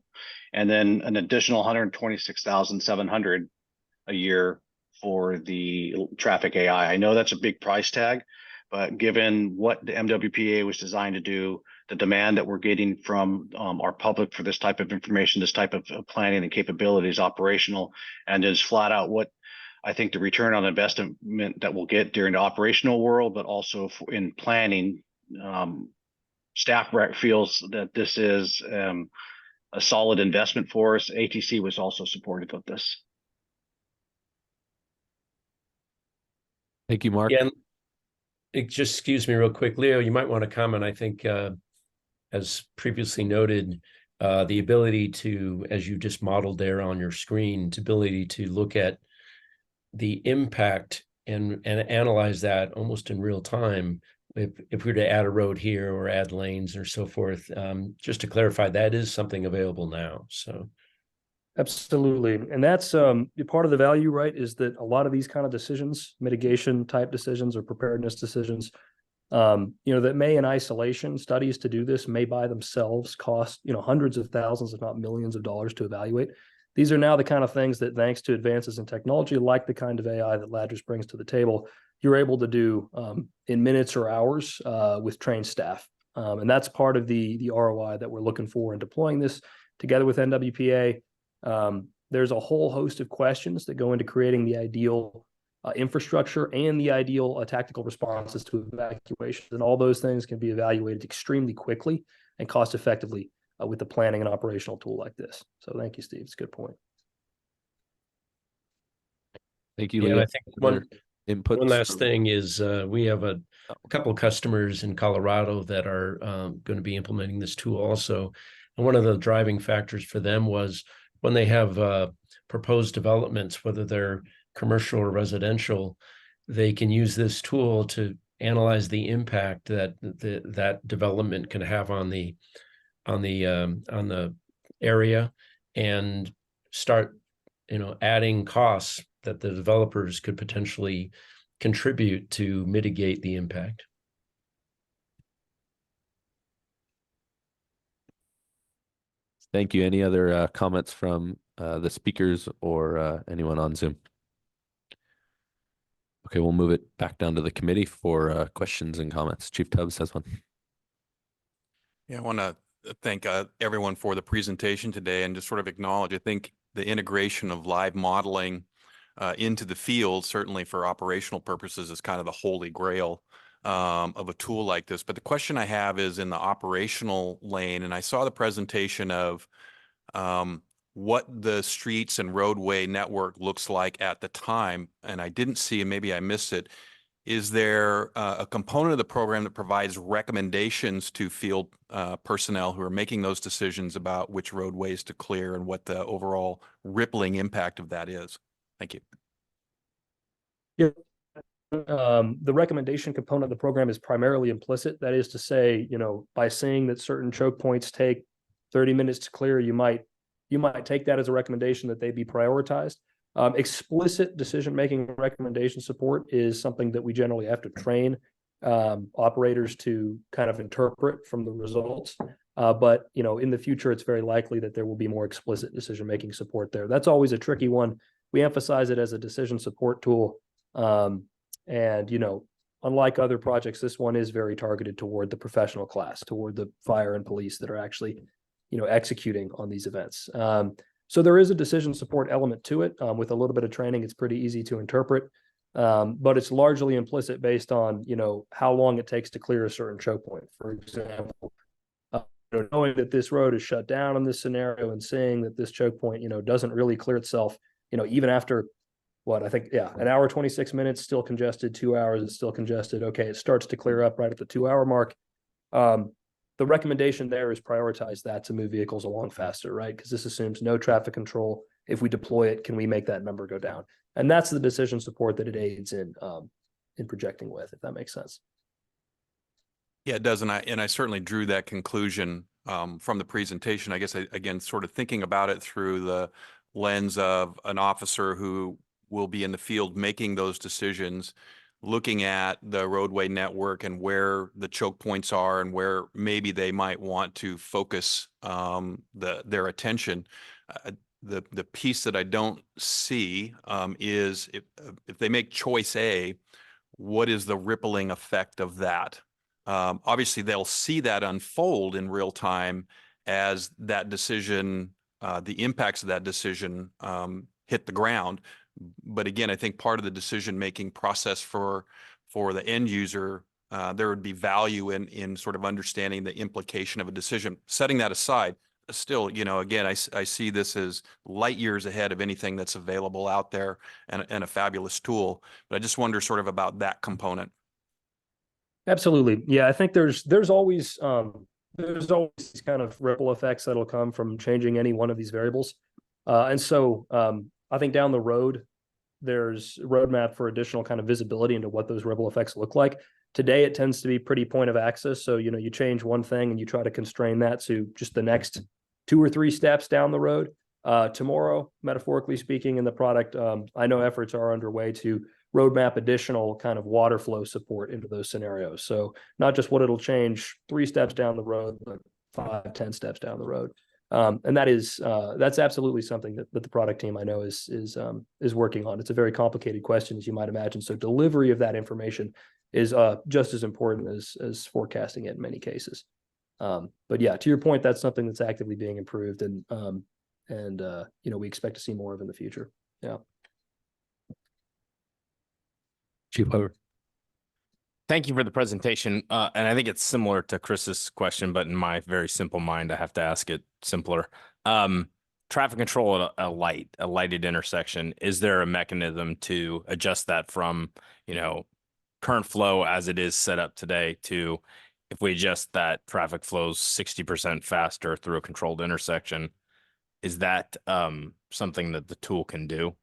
and then an additional $126,700 a year for the traffic AI. I know that's a big price tag, but given what the MWPA was designed to do, the demand that we're getting from our public for this type of information, this type of planning and capabilities, operational, and just flat out what I think the return on investment that we'll get during the operational world, but also in planning, staff feels that this is a solid investment for us. ATC was also supportive of this. Thank you, Mark. Yeah, just excuse me real quick, Leo, you might want to comment. I think, as previously noted, the ability to, as you just modeled there on your screen, the ability to look at the impact and analyze that almost in real time. If we were to add a road here or add lanes or so forth, just to clarify, that is something available now. So. Absolutely. And that's part of the value, right, is that a lot of these kind of decisions, mitigation type decisions or preparedness decisions, that may in isolation, studies to do this may by themselves cost, hundreds of thousands, if not millions of dollars to evaluate. These are now the kind of things that, thanks to advances in technology, like the kind of AI that Ladris brings to the table, you're able to do in minutes or hours with trained staff. And that's part of the ROI that we're looking for in deploying this together with MWPA. There's a whole host of questions that go into creating the ideal infrastructure and the ideal tactical responses to evacuations. And all those things can be evaluated extremely quickly and cost effectively with the planning and operational tool like this. So thank you, Steve. It's a good point. Thank you, Yeah, Leo. I think one last from... thing is we have a couple of customers in Colorado that are going to be implementing this tool also. And one of the driving factors for them was when they have proposed developments, whether they're commercial or residential, they can use this tool to analyze the impact that that development can have on the area and start, adding costs that the developers could potentially contribute to mitigate the impact. Thank you. Any other comments from the speakers or anyone on Zoom? Okay, we'll move it back down to the committee for questions and comments. Chief Tubbs has one. Yeah, I want to thank everyone for the presentation today and just sort of acknowledge, I think the integration of live modeling into the field, certainly for operational purposes, is kind of the holy grail of a tool like this. But the question I have is in the operational lane, and I saw the presentation of what the streets and roadway network looks like at the time, and I didn't see, and maybe I missed it. Is there a component of the program that provides recommendations to field personnel who are making those decisions about which roadways to clear and what the overall rippling impact of that is? Thank you. Yeah. The recommendation component of the program is primarily implicit. That is to say, by saying that certain choke points take 30 minutes to clear, you might take that as a recommendation that they be prioritized. Explicit decision-making recommendation support is something that we generally have to train operators to kind of interpret from the results. But in the future, it's very likely that there will be more explicit decision-making support there. That's always a tricky one. We emphasize it as a decision support tool. And unlike other projects, this one is very targeted toward the professional class, toward the fire and police that are actually, executing on these events. So there is a decision support element to it. With a little bit of training, it's pretty easy to interpret, but it's largely implicit based on, how long it takes to clear a certain choke point. For example, knowing that this road is shut down in this scenario and saying that this choke point, doesn't really clear itself even after what I think, yeah, an hour, 26 minutes, still congested, 2 hours, it's still congested. Okay, it starts to clear up right at the 2 hour mark. The recommendation there is prioritize that to move vehicles along faster, right? Because this assumes no traffic control. If we deploy it, can we make that number go down? And that's the decision support that it aids in projecting with, if that makes sense. Yeah, it does. And I certainly drew that conclusion from the presentation. I guess, again, sort of thinking about it through the lens of an officer who will be in the field making those decisions, looking at the roadway network and where the choke points are and where maybe they might want to focus their attention. The piece that I don't see is if they make choice A, what is the rippling effect of that? Obviously, they'll see that unfold in real time as that decision, the impacts of that decision hit the ground. But again, I think part of the decision-making process for the end user, there would be value in sort of understanding the implication of a decision. Setting that aside, still, again, I see this as light years ahead of anything that's available out there and a fabulous tool. But I just wonder sort of about that component. Absolutely. Yeah, I think there's always these kind of ripple effects that'll come from changing any one of these variables. And so I think down the road, there's a roadmap for additional kind of visibility into what those ripple effects look like. Today, it tends to be pretty point of access. So, you change one thing and you try to constrain that to just the next 2 or 3 steps down the road. Tomorrow, metaphorically speaking, in the product, I know efforts are underway to roadmap additional kind of water flow support into those scenarios. So not just what it'll change 3 steps down the road, but 5, 10 steps down the road. And that's absolutely something that the product team I know is working on. It's a very complicated question, as you might imagine. So delivery of that information is just as important as forecasting it in many cases. But yeah, to your point, that's something that's actively being improved, and we expect to see more of in the future. Yeah. Chief Weber. Thank you for the presentation. And I think it's similar to Chris's question, but in my very simple mind, I have to ask it simpler. Traffic control at a lighted intersection, is there a mechanism to adjust that from, current flow as it is set up today to, if we adjust that traffic flows 60% faster through a controlled intersection, is that something that the tool can do?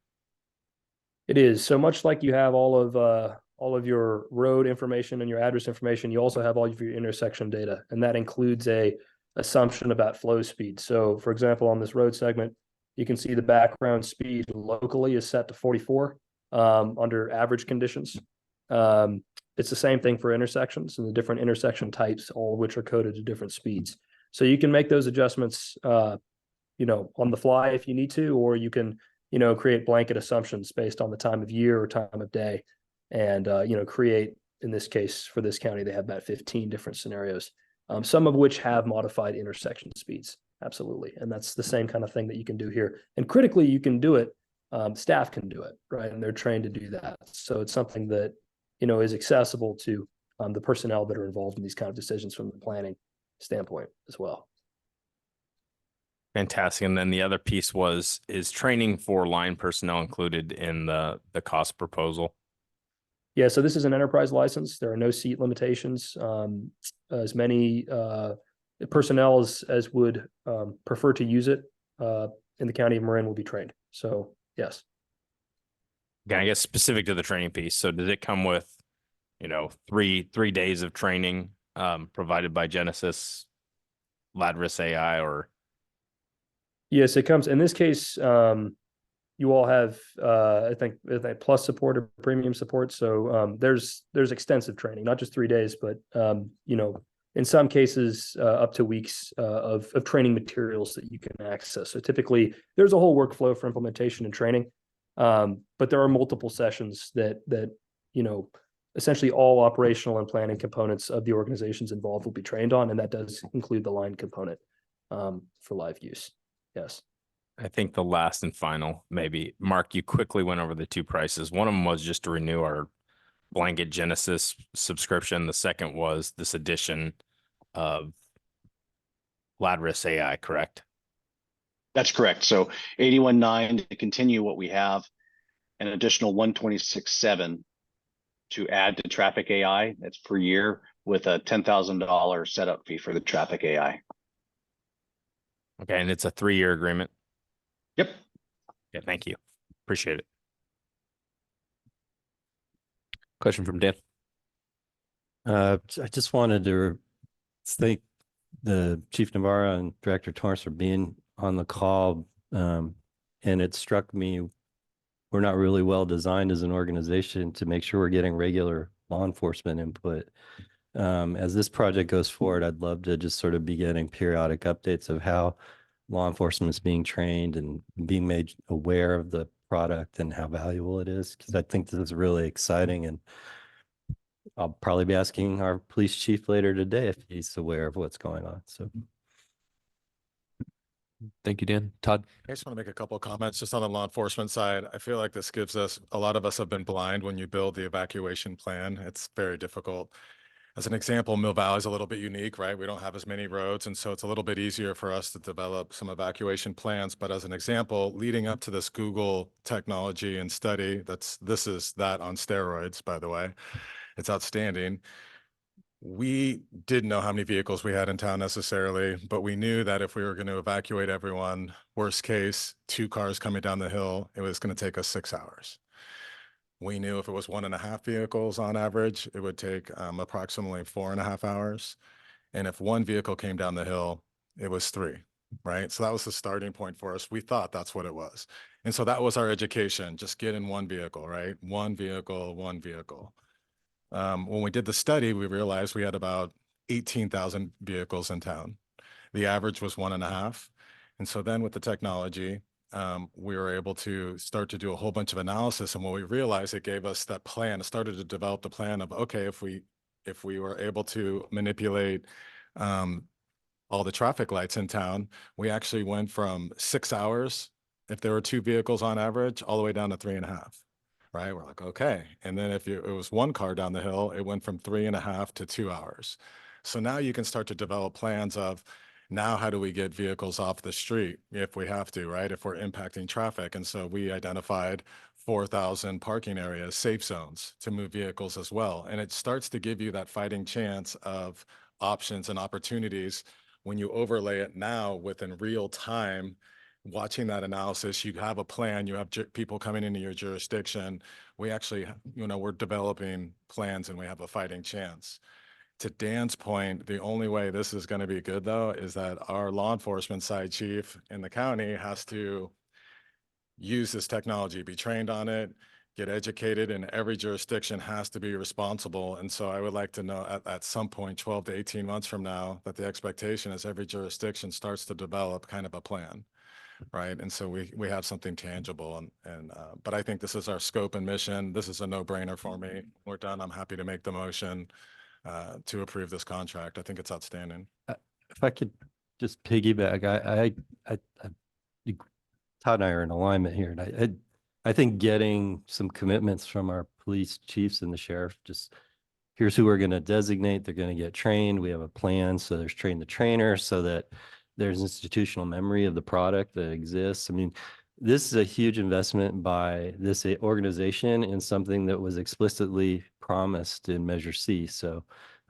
It is. So much like you have all of your road information and your address information, you also have all of your intersection data, and that includes a assumption about flow speed. So for example, on this road segment, you can see the background speed locally is set to 44 under average conditions. It's the same thing for intersections and the different intersection types, all of which are coded to different speeds. So you can make those adjustments, on the fly if you need to, or you can, create blanket assumptions based on the time of year or time of day, and create, in this case for this county, they have about 15 different scenarios, some of which have modified intersection speeds. Absolutely, and that's the same kind of thing that you can do here. And critically, you can do it. Staff can do it, right? And they're trained to do that. So it's something that is accessible to the personnel that are involved in these kind of decisions from the planning standpoint as well. Fantastic. And then the other piece is training for line personnel included in the cost proposal? Yeah, so this is an enterprise license. There are no seat limitations. As many personnel as would prefer to use it in the county of Marin will be trained. So yes. Yeah, I guess specific to the training piece. So does it come with, 3 days of training provided by Genesis, Ladris AI, or? Yes, it comes in this case. You all have, I think, plus support or premium support. So there's extensive training, not just 3 days, but in some cases up to weeks of training materials that you can access. So typically, there's a whole workflow for implementation and training, but there are multiple sessions that essentially all operational and planning components of the organizations involved will be trained on, and that does include the line component for live use. Yes. I think the last and final, maybe, Mark, you quickly went over the 2 prices. One of them was just to renew our blanket Genesis subscription. The second was this addition of Ladris AI, correct? That's correct. So 81.9 to continue what we have, an additional 126.7 to add to traffic AI. That's per year with a $10,000 setup fee for the traffic AI. Okay, and it's a 3-year agreement. Yep. Yeah, thank you. Appreciate it. Question from Dan. I just wanted to thank the Chief Navarro and Director Torrance for being on the call. And it struck me, we're not really well designed as an organization to make sure we're getting regular law enforcement input. As this project goes forward, I'd love to just sort of be getting periodic updates of how law enforcement is being trained and being made aware of the product and how valuable it is, because I think this is really exciting. And I'll probably be asking our police chief later today if he's aware of what's going on. So thank you, Dan. Todd? I just want to make a couple of comments just on the law enforcement side. I feel like this gives us, a lot of us have been blind when you build the evacuation plan. It's very difficult. As an example, Mill Valley is a little bit unique, right? We don't have as many roads, and so it's a little bit easier for us to develop some evacuation plans. But as an example, leading up to this Google technology and study, this is that on steroids, by the way. It's outstanding. We didn't know how many vehicles we had in town necessarily, but we knew that if we were going to evacuate everyone, worst case, 2 cars coming down the hill, it was going to take us 6 hours. We knew if it was 1.5 vehicles on average, it would take approximately 4.5 hours. And if 1 vehicle came down the hill, it was 3, right? So that was the starting point for us. We thought that's what it was. And so that was our education. Just get in 1 vehicle, right? 1 vehicle, 1 vehicle. When we did the study, we realized we had about 18,000 vehicles in town. The average was 1.5. And so then with the technology, we were able to start to do a whole bunch of analysis. And what we realized, it gave us that plan, it started to develop the plan of, okay, if we were able to manipulate all the traffic lights in town, we actually went from 6 hours, if there were 2 vehicles on average, all the way down to 3.5. Right? We're like, okay. And then if it was 1 car down the hill, it went from 3.5 to 2 hours. So now you can start to develop plans of, now how do we get vehicles off the street if we have to, right? If we're impacting traffic. And so we identified 4,000 parking areas, safe zones to move vehicles as well. And it starts to give you that fighting chance of options and opportunities when you overlay it now within real time. Watching that analysis, you have a plan, you have people coming into your jurisdiction. We actually, we're developing plans and we have a fighting chance. To Dan's point, the only way this is going to be good, though, is that our law enforcement side chief in the county has to use this technology, be trained on it, get educated, and every jurisdiction has to be responsible. And so I would like to know at some point, 12 to 18 months from now, that the expectation is every jurisdiction starts to develop kind of a plan. Right. And so we have something tangible but I think this is our scope and mission. This is a no-brainer for me. We're done. I'm happy to make the motion to approve this contract. I think it's outstanding. if I could just piggyback, Todd and I are in alignment here. And I think getting some commitments from our police chiefs and the sheriff, just here's who we're going to designate. They're going to get trained. We have a plan. So there's train the trainer so that there's institutional memory of the product that exists. I mean, this is a huge investment by this organization in something that was explicitly promised in Measure C. So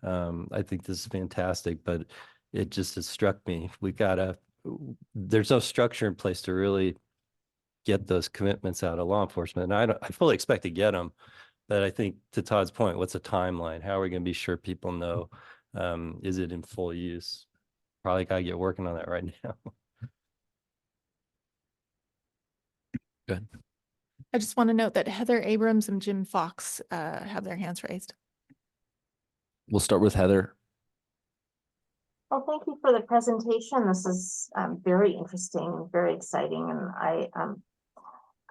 I think this is fantastic, but it just has struck me. There's no structure in place to really get those commitments out of law enforcement. And I fully expect to get them, but I think to Todd's point, what's a timeline? How are we going to be sure people know, is it in full use? Probably got to get working on that right now. Good. I just want to note that Heather Abrams and Jim Fox have their hands raised. We'll start with Heather. Well, thank you for the presentation. This is very interesting, very exciting, and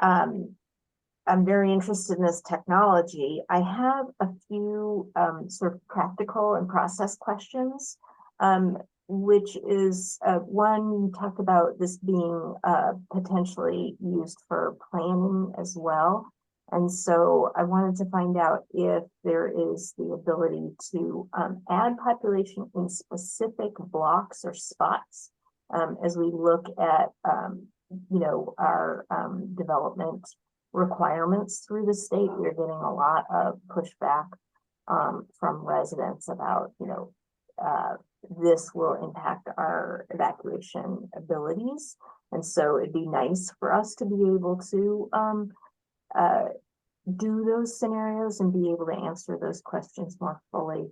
I'm very interested in this technology. I have a few sort of practical and process questions, which is one, you talked about this being potentially used for planning as well. And so I wanted to find out if there is the ability to add population in specific blocks or spots as we look at, our development requirements through the state, we're getting a lot of pushback from residents about, this will impact our evacuation abilities. And so it'd be nice for us to be able to do those scenarios and be able to answer those questions more fully.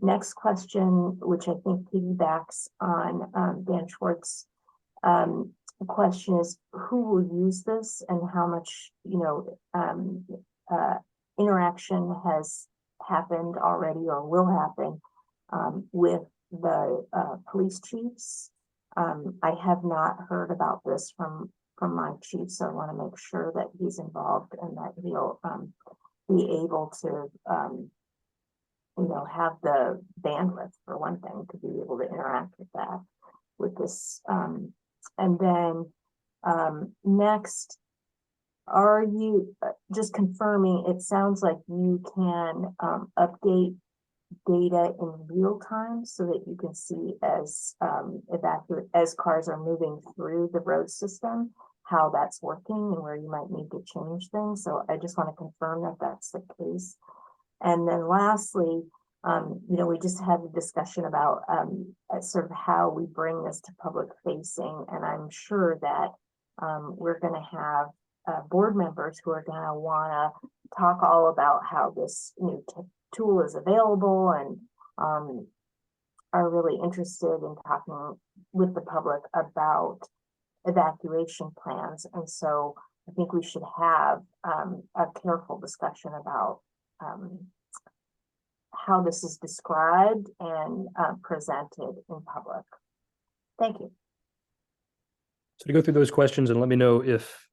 Next question, which I think piggybacks on Dan Schwartz's question, is who will use this and how much, interaction has happened already or will happen with the police chiefs. I have not heard about this from my chief, so I want to make sure that he's involved and that he'll be able to, have the bandwidth, for one thing, to be able to interact with that, with this. And then next, are you just confirming, it sounds like you can update data in real time so that you can see as cars are moving through the road system, how that's working and where you might need to change things. So I just want to confirm that that's the case. And then lastly, we just had a discussion about sort of how we bring this to public facing. And I'm sure that we're going to have board members who are going to want to talk all about how this new tool is available and are really interested in talking with the public about evacuation plans. And so I think we should have a careful discussion about how this is described and presented in public. Thank you. So to go through those questions and let me know if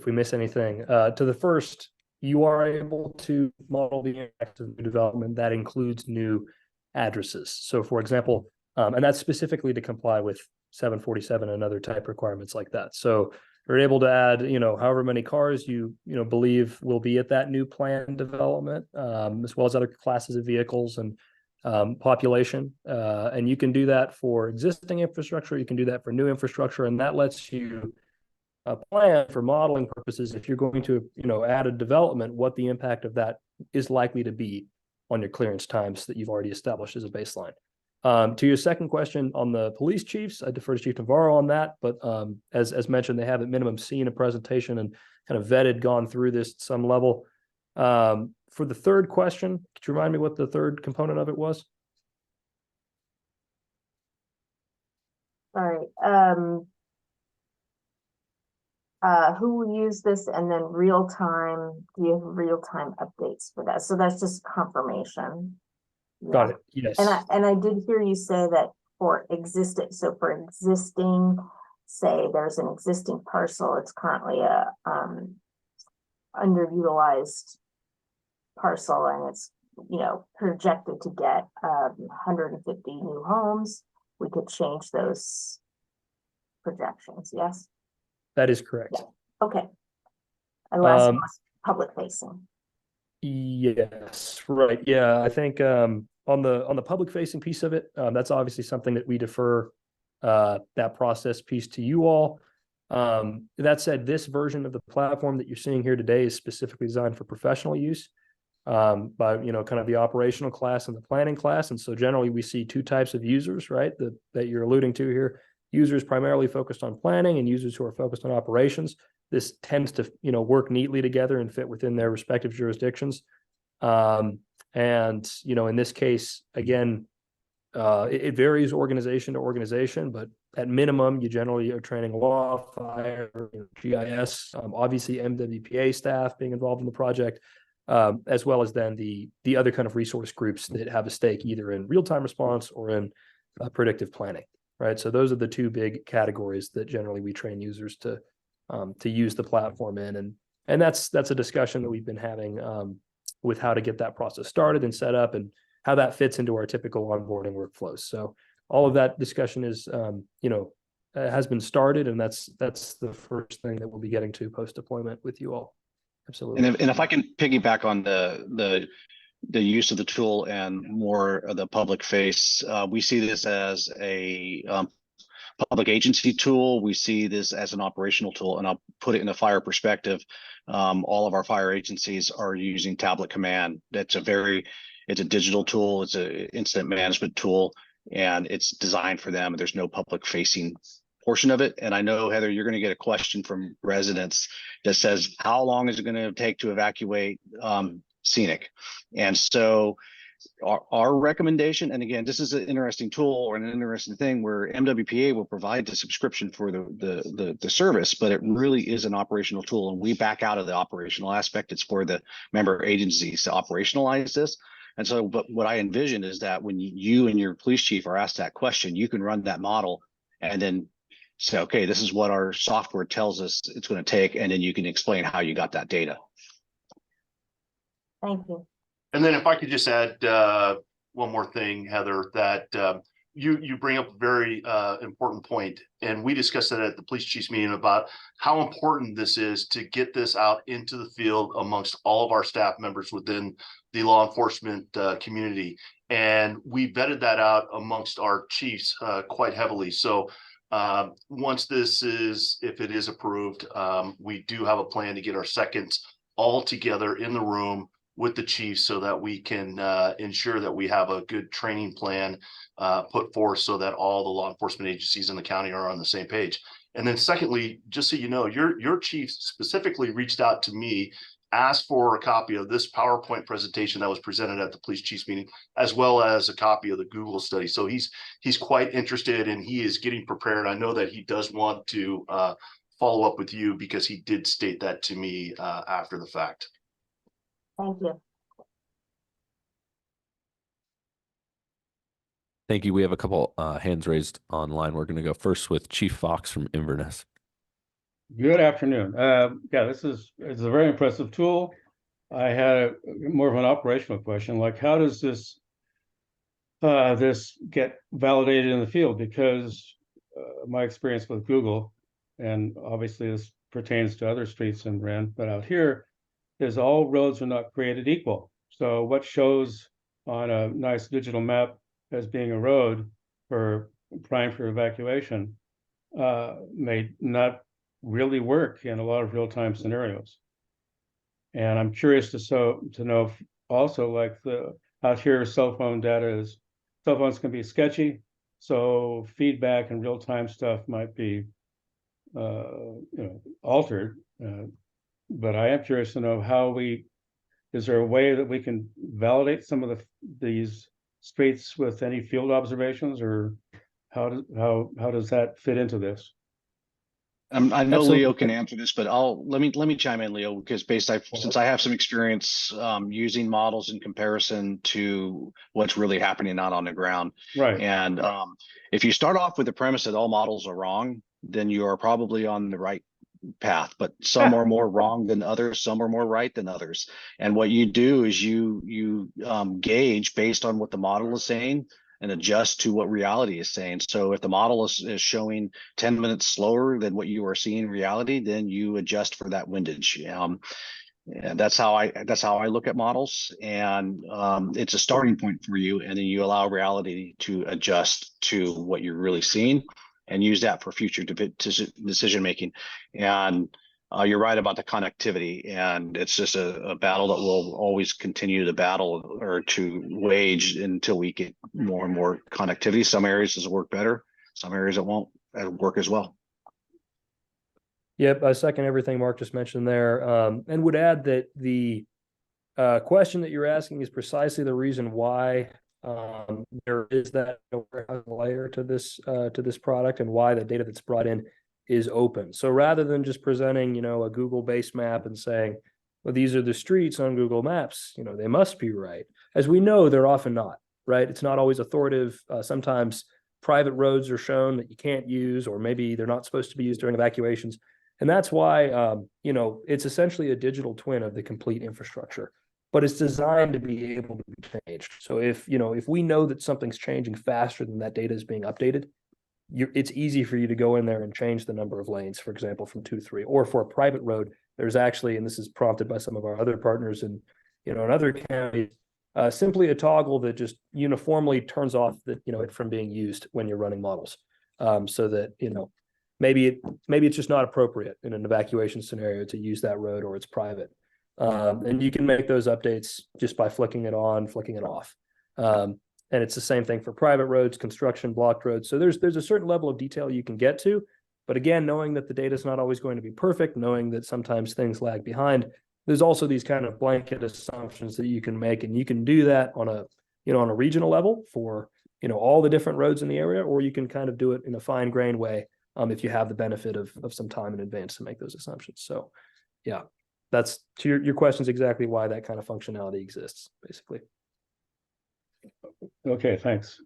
we miss anything. To the first, you are able to model the impact of new development that includes new addresses. So for example, and that's specifically to comply with 747 and other type requirements like that. So you're able to add, however many cars you believe will be at that new plan development, as well as other classes of vehicles and population. And you can do that for existing infrastructure. You can do that for new infrastructure, and that lets you plan for modeling purposes. If you're going to, add a development, what the impact of that is likely to be on your clearance times that you've already established as a baseline. To your second question on the police chiefs, I defer to Chief Navarro on that, but as mentioned, they have at minimum seen a presentation and kind of vetted, gone through this at some level. For the third question, could you remind me what the third component of it was? All right. Who will use this, and then real time, do you have real time updates for that? So that's just confirmation. Got it. Yes. And I did hear you say that for existing, say there's an existing parcel, it's currently a underutilized parcel, and it's projected to get 150 new homes. We could change those projections. Yes, that is correct. Yeah. Okay. And last one was public facing. Yes, right. Yeah, I think on the public facing piece of it, that's obviously something that we defer that process piece to you all. That said, this version of the platform that you're seeing here today is specifically designed for professional use by kind of the operational class and the planning class. And so generally we see two types of users, right, that you're alluding to here. Users primarily focused on planning and users who are focused on operations. This tends to work neatly together and fit within their respective jurisdictions. And in this case, again, it varies organization to organization, but at minimum, you generally are training law, fire, GIS, obviously MWPA staff being involved in the project, as well as then the other kind of resource groups that have a stake either in real-time response or in predictive planning, right? So those are the two big categories that generally we train users to use the platform in. And that's a discussion that we've been having with how to get that process started and set up and how that fits into our typical onboarding workflows. So all of that discussion is, has been started, and that's the first thing that we'll be getting to post-deployment with you all. Absolutely. And if I can piggyback on the use of the tool and more of the public face, we see this as a public agency tool. We see this as an operational tool, and I'll put it in a fire perspective. All of our fire agencies are using tablet command. It's a digital tool. It's an incident management tool, and it's designed for them. There's no public facing portion of it. And I know, Heather, you're going to get a question from residents that says, how long is it going to take to evacuate Scenic? And so our recommendation, and again, this is an interesting tool or an interesting thing where MWPA will provide the subscription for the service, but it really is an operational tool, and we back out of the operational aspect. It's for the member agencies to operationalize this. And so, but what I envision is that when you and your police chief are asked that question, you can run that model and then say, okay, this is what our software tells us it's going to take, and then you can explain how you got that data. Thank you. And then if I could just add one more thing, Heather, that you bring up a very important point, and we discussed it at the police chief's meeting about how important this is to get this out into the field amongst all of our staff members within the law enforcement community. And we vetted that out amongst our chiefs quite heavily. So once if it is approved, we do have a plan to get our seconds all together in the room with the chiefs so that we can ensure that we have a good training plan put forth so that all the law enforcement agencies in the county are on the same page. And then secondly, just so you know, your chief specifically reached out to me, asked for a copy of this PowerPoint presentation that was presented at the police chiefs meeting, as well as a copy of the Google study. So he's quite interested, and he is getting prepared. I know that he does want to follow up with you because he did state that to me after the fact. Thank you. Thank you. We have a couple hands raised online. We're going to go first with Chief Fox from Inverness. Good afternoon. Yeah, it's a very impressive tool. I had more of an operational question, like how does this get validated in the field? Because my experience with Google, and obviously this pertains to other streets in Wren, but out here is all roads are not created equal. So what shows on a nice digital map as being a road for prime for evacuation may not really work in a lot of real-time scenarios. And I'm curious to know also, like out here, cell phone data cell phones can be sketchy, so feedback and real-time stuff might be altered. But I am curious to know is there a way that we can validate some of these streets with any field observations, or how does that fit into this? I know Leo can answer this, but let me chime in, Leo, because since I have some experience using models in comparison to what's really happening out on the ground. Right. And if you start off with the premise that all models are wrong, then you are probably on the right path, but some are more wrong than others, some are more right than others. And what you do is you gauge based on what the model is saying and adjust to what reality is saying. So if the model is showing 10 minutes slower than what you are seeing in reality, then you adjust for that windage. And that's how I look at models, and it's a starting point for you, and then you allow reality to adjust to what you're really seeing and use that for future decision making. And you're right about the connectivity, and it's just a battle that we'll always continue to battle or to wage until we get more and more connectivity. Some areas will work better, some areas it won't work as well. Yep, I second everything Mark just mentioned there, and would add that the question that you're asking is precisely the reason why there is that layer to this product, and why the data that's brought in is open. So rather than just presenting, a Google-based map and saying, well, these are the streets on Google Maps, they must be right. As we know, they're often not, right? It's not always authoritative. Sometimes private roads are shown that you can't use, or maybe they're not supposed to be used during evacuations. And that's why, it's essentially a digital twin of the complete infrastructure, but it's designed to be able to be changed. So if we know that something's changing faster than that data is being updated, it's easy for you to go in there and change the number of lanes, for example, from 2 to 3. Or for a private road, there's actually, and this is prompted by some of our other partners in other counties, simply a toggle that just uniformly turns off it from being used when you're running models. So that, maybe it's just not appropriate in an evacuation scenario to use that road, or it's private. And you can make those updates just by flicking it on, flicking it off. And it's the same thing for private roads, construction, blocked roads. So there's a certain level of detail you can get to. But again, knowing that the data is not always going to be perfect, knowing that sometimes things lag behind, there's also these kind of blanket assumptions that you can make, and you can do that on a regional level for, all the different roads in the area, or you can kind of do it in a fine grained way if you have the benefit of some time in advance to make those assumptions. So yeah, that's to your question is exactly why that kind of functionality exists, basically. Okay, thanks.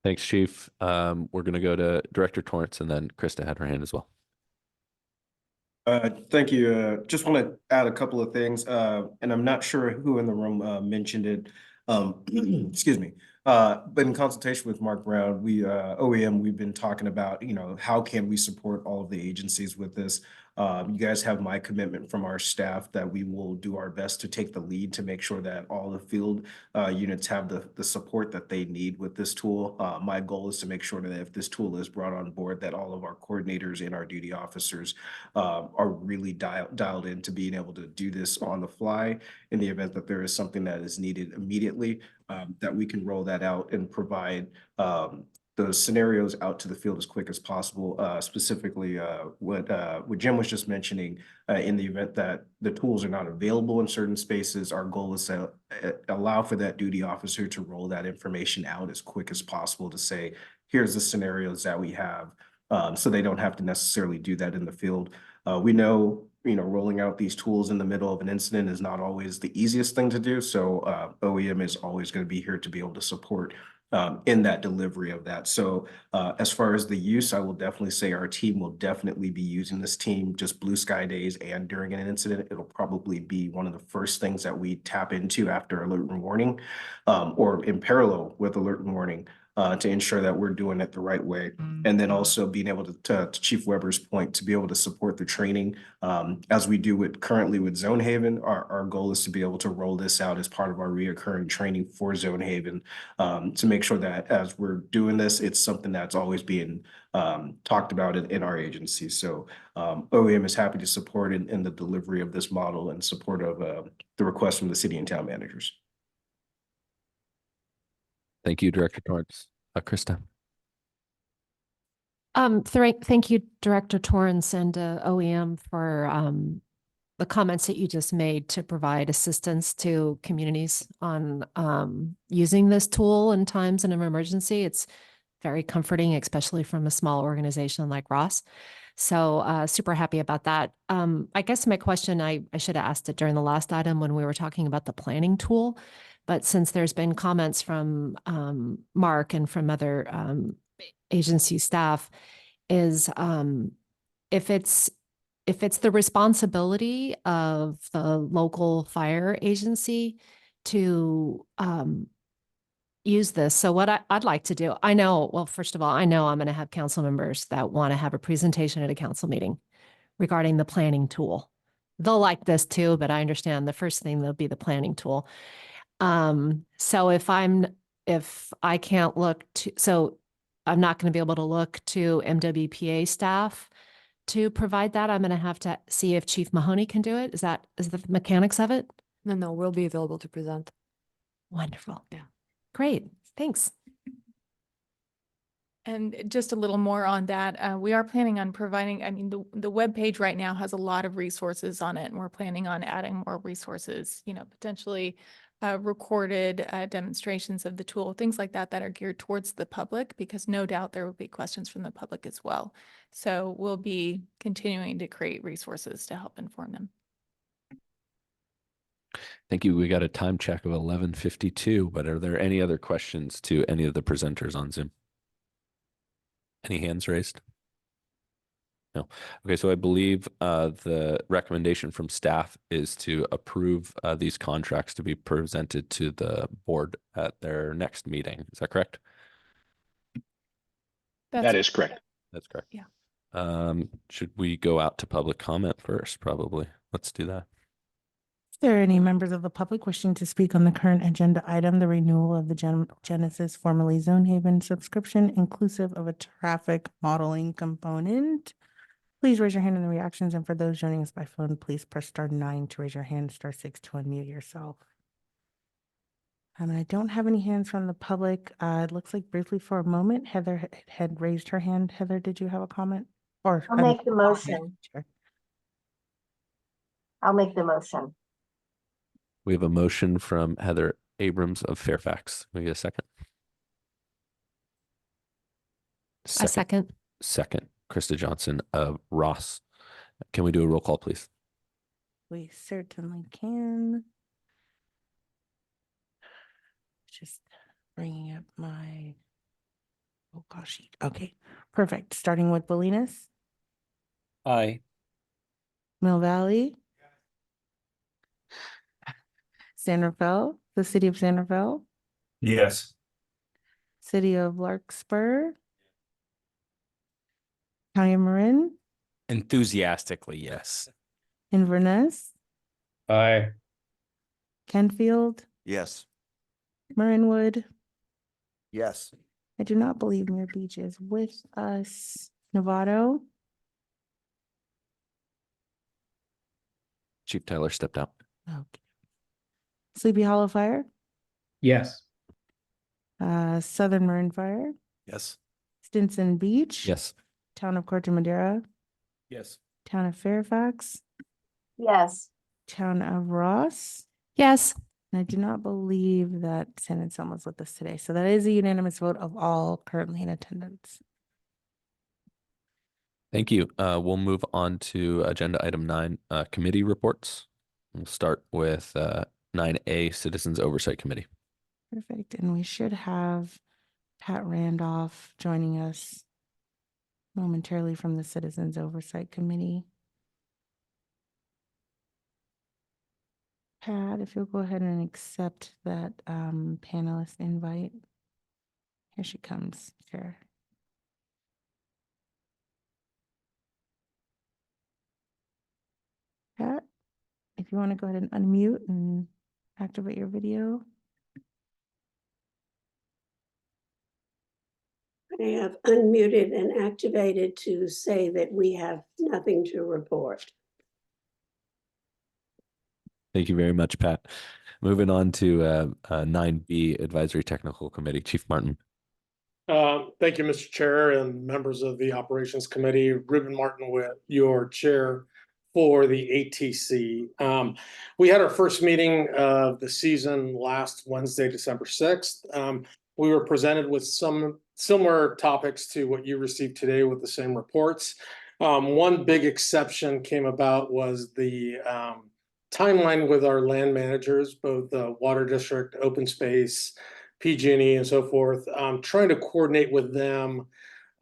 Thanks, Chief. We're going to go to Director Torrance, and then Krista had her hand as well. Thank you. Just want to add a couple of things, and I'm not sure who in the room mentioned it. Excuse me. But in consultation with Mark Brown, OEM, we've been talking about, how can we support all of the agencies with this? You guys have my commitment from our staff that we will do our best to take the lead to make sure that all the field units have the support that they need with this tool. My goal is to make sure that if this tool is brought on board, that all of our coordinators and our duty officers are really dialed in to being able to do this on the fly in the event that there is something that is needed immediately, that we can roll that out and provide those scenarios out to the field as quick as possible. Specifically, what Jim was just mentioning, in the event that the tools are not available in certain spaces, our goal is to allow for that duty officer to roll that information out as quick as possible to say, here's the scenarios that we have, so they don't have to necessarily do that in the field. We know, rolling out these tools in the middle of an incident is not always the easiest thing to do. So OEM is always going to be here to be able to support in that delivery of that. So as far as the use, I will definitely say our team will definitely be using this team just blue sky days and during an incident. It'll probably be one of the first things that we tap into after alert and warning, or in parallel with alert and warning, to ensure that we're doing it the right way. And then also being able to Chief Weber's point, to be able to support the training as we do currently with Zone Haven. Our goal is to be able to roll this out as part of our reoccurring training for Zone Haven, to make sure that as we're doing this, it's something that's always being talked about in our agency. So OEM is happy to support in the delivery of this model and support of the request from the city and town managers. Thank you, Director Torrance. Krista. Thank you, Director Torrance and OEM for the comments that you just made to provide assistance to communities on using this tool in times of emergency. It's very comforting, especially from a small organization like Ross. So super happy about that. I guess my question, I should have asked it during the last item when we were talking about the planning tool, but since there's been comments from Mark and from other agency staff, is if it's the responsibility of the local fire agency to use this. So what I'd like to do, first of all, I know I'm going to have council members that want to have a presentation at a council meeting regarding the planning tool. They'll like this too, but I understand the first thing will be the planning tool. So if I can't look to, so I'm not going to be able to look to MWPA staff to provide that. I'm going to have to see if Chief Mahoney can do it. Is the mechanics of it? No, we'll be available to present. Wonderful. Yeah. Great. Thanks. And just a little more on that, we are planning on providing, the webpage right now has a lot of resources on it, and we're planning on adding more resources, potentially recorded demonstrations of the tool, things like that are geared towards the public, because no doubt there will be questions from the public as well. So we'll be continuing to create resources to help inform them. Thank you. We got a time check of 11:52, but are there any other questions to any of the presenters on Zoom? Any hands raised? No. Okay, so I believe the recommendation from staff is to approve these contracts to be presented to the board at their next meeting. Is that correct? That is correct. That's correct. Yeah. Should we go out to public comment first? Probably. Let's do that. there are any members of the public wishing to speak on the current agenda item, the renewal of the Genesis formerly Zone Haven subscription inclusive of a traffic modeling component? Please raise your hand in the reactions, and for those joining us by phone, please press *9 to raise your hand, *6 to unmute yourself. And I don't have any hands from the public. It looks like briefly for a moment, Heather had raised her hand. Heather, did you have a comment? Or I'll make the motion. Sure. I'll make the motion. We have a motion from Heather Abrams of Fairfax. Can we get a second? A second. Second, Krista Johnson of Ross. Can we do a roll call, please? We certainly can. Just bringing up my roll call sheet. Okay, perfect. Starting with Bolinas, Aye. Mill Valley, San Rafael, the city of San Rafael, Yes. city of Larkspur, County of Marin, Enthusiastically, yes. Inverness, Aye. Kenfield, Yes. Marinwood. Yes. I do not believe Muir Beach is with us. Novato, Chief Tyler stepped out. okay. Sleepy Hollow Fire, Yes. Southern Marin Fire, Yes. Stinson Beach. Yes. Town of Corte Madera, Yes. Town of Fairfax, Yes. Town of Ross. Yes. And I do not believe that San Anselmo is with us today. So that is a unanimous vote of all currently in attendance. Thank you. We'll move on to agenda item 9, committee reports. We'll start with 9A, Citizens Oversight Committee. Perfect. And we should have Pat Randolph joining us momentarily from the Citizens Oversight Committee. Pat, if you'll go ahead and accept that panelist invite. Here she comes, Chair. Pat, if you want to go ahead and unmute and activate your video. I have unmuted and activated to say that we have nothing to report. Thank you very much, Pat. Moving on to 9B, Advisory Technical Committee, Chief Martin. Thank you, Mr. Chair and members of the Operations Committee. Ruben Martin, with your chair for the ATC. We had our first meeting of the season last Wednesday, December 6th. We were presented with some similar topics to what you received today with the same reports. One big exception came about was the timeline with our land managers, both the Water District, Open Space, PG&E, and so forth. Trying to coordinate with them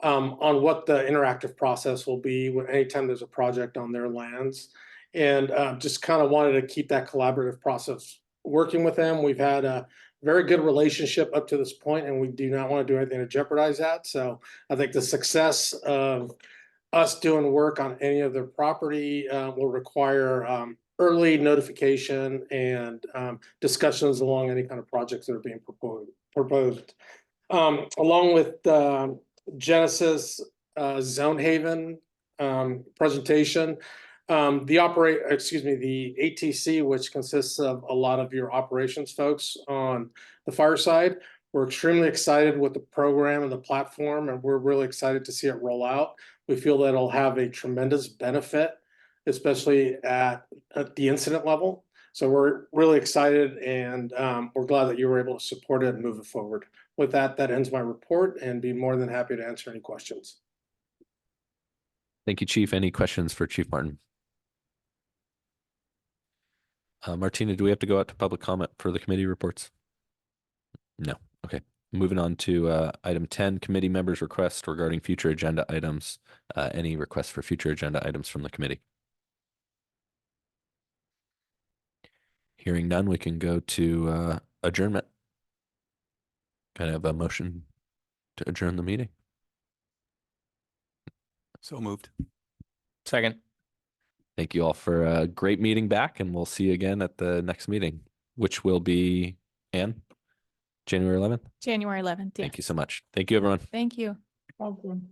on what the interactive process will be when anytime there's a project on their lands, and just kind of wanted to keep that collaborative process working with them. We've had a very good relationship up to this point, and we do not want to do anything to jeopardize that. So I think the success of us doing work on any of their property will require early notification and discussions along any kind of projects that are being proposed. Along with Genesis Zone Haven presentation, the ATC, which consists of a lot of your operations folks on the fire side. We're extremely excited with the program and the platform, and we're really excited to see it roll out. We feel that it'll have a tremendous benefit, especially at the incident level. So we're really excited, and we're glad that you were able to support it and move it forward. With that, that ends my report, and be more than happy to answer any questions. Thank you, Chief. Any questions for Chief Martin? Martina, do we have to go out to public comment for the committee reports? No. Okay. Moving on to item 10, committee members' requests regarding future agenda items. Any requests for future agenda items from the committee? Hearing none, we can go to adjournment. Kind of a motion to adjourn the meeting. So moved. Second. Thank you all for a great meeting back, and we'll see you again at the next meeting, which will be, Ann, January 11th. January 11th. Thank you yes. so much. Thank you, everyone. Thank you. Thank you.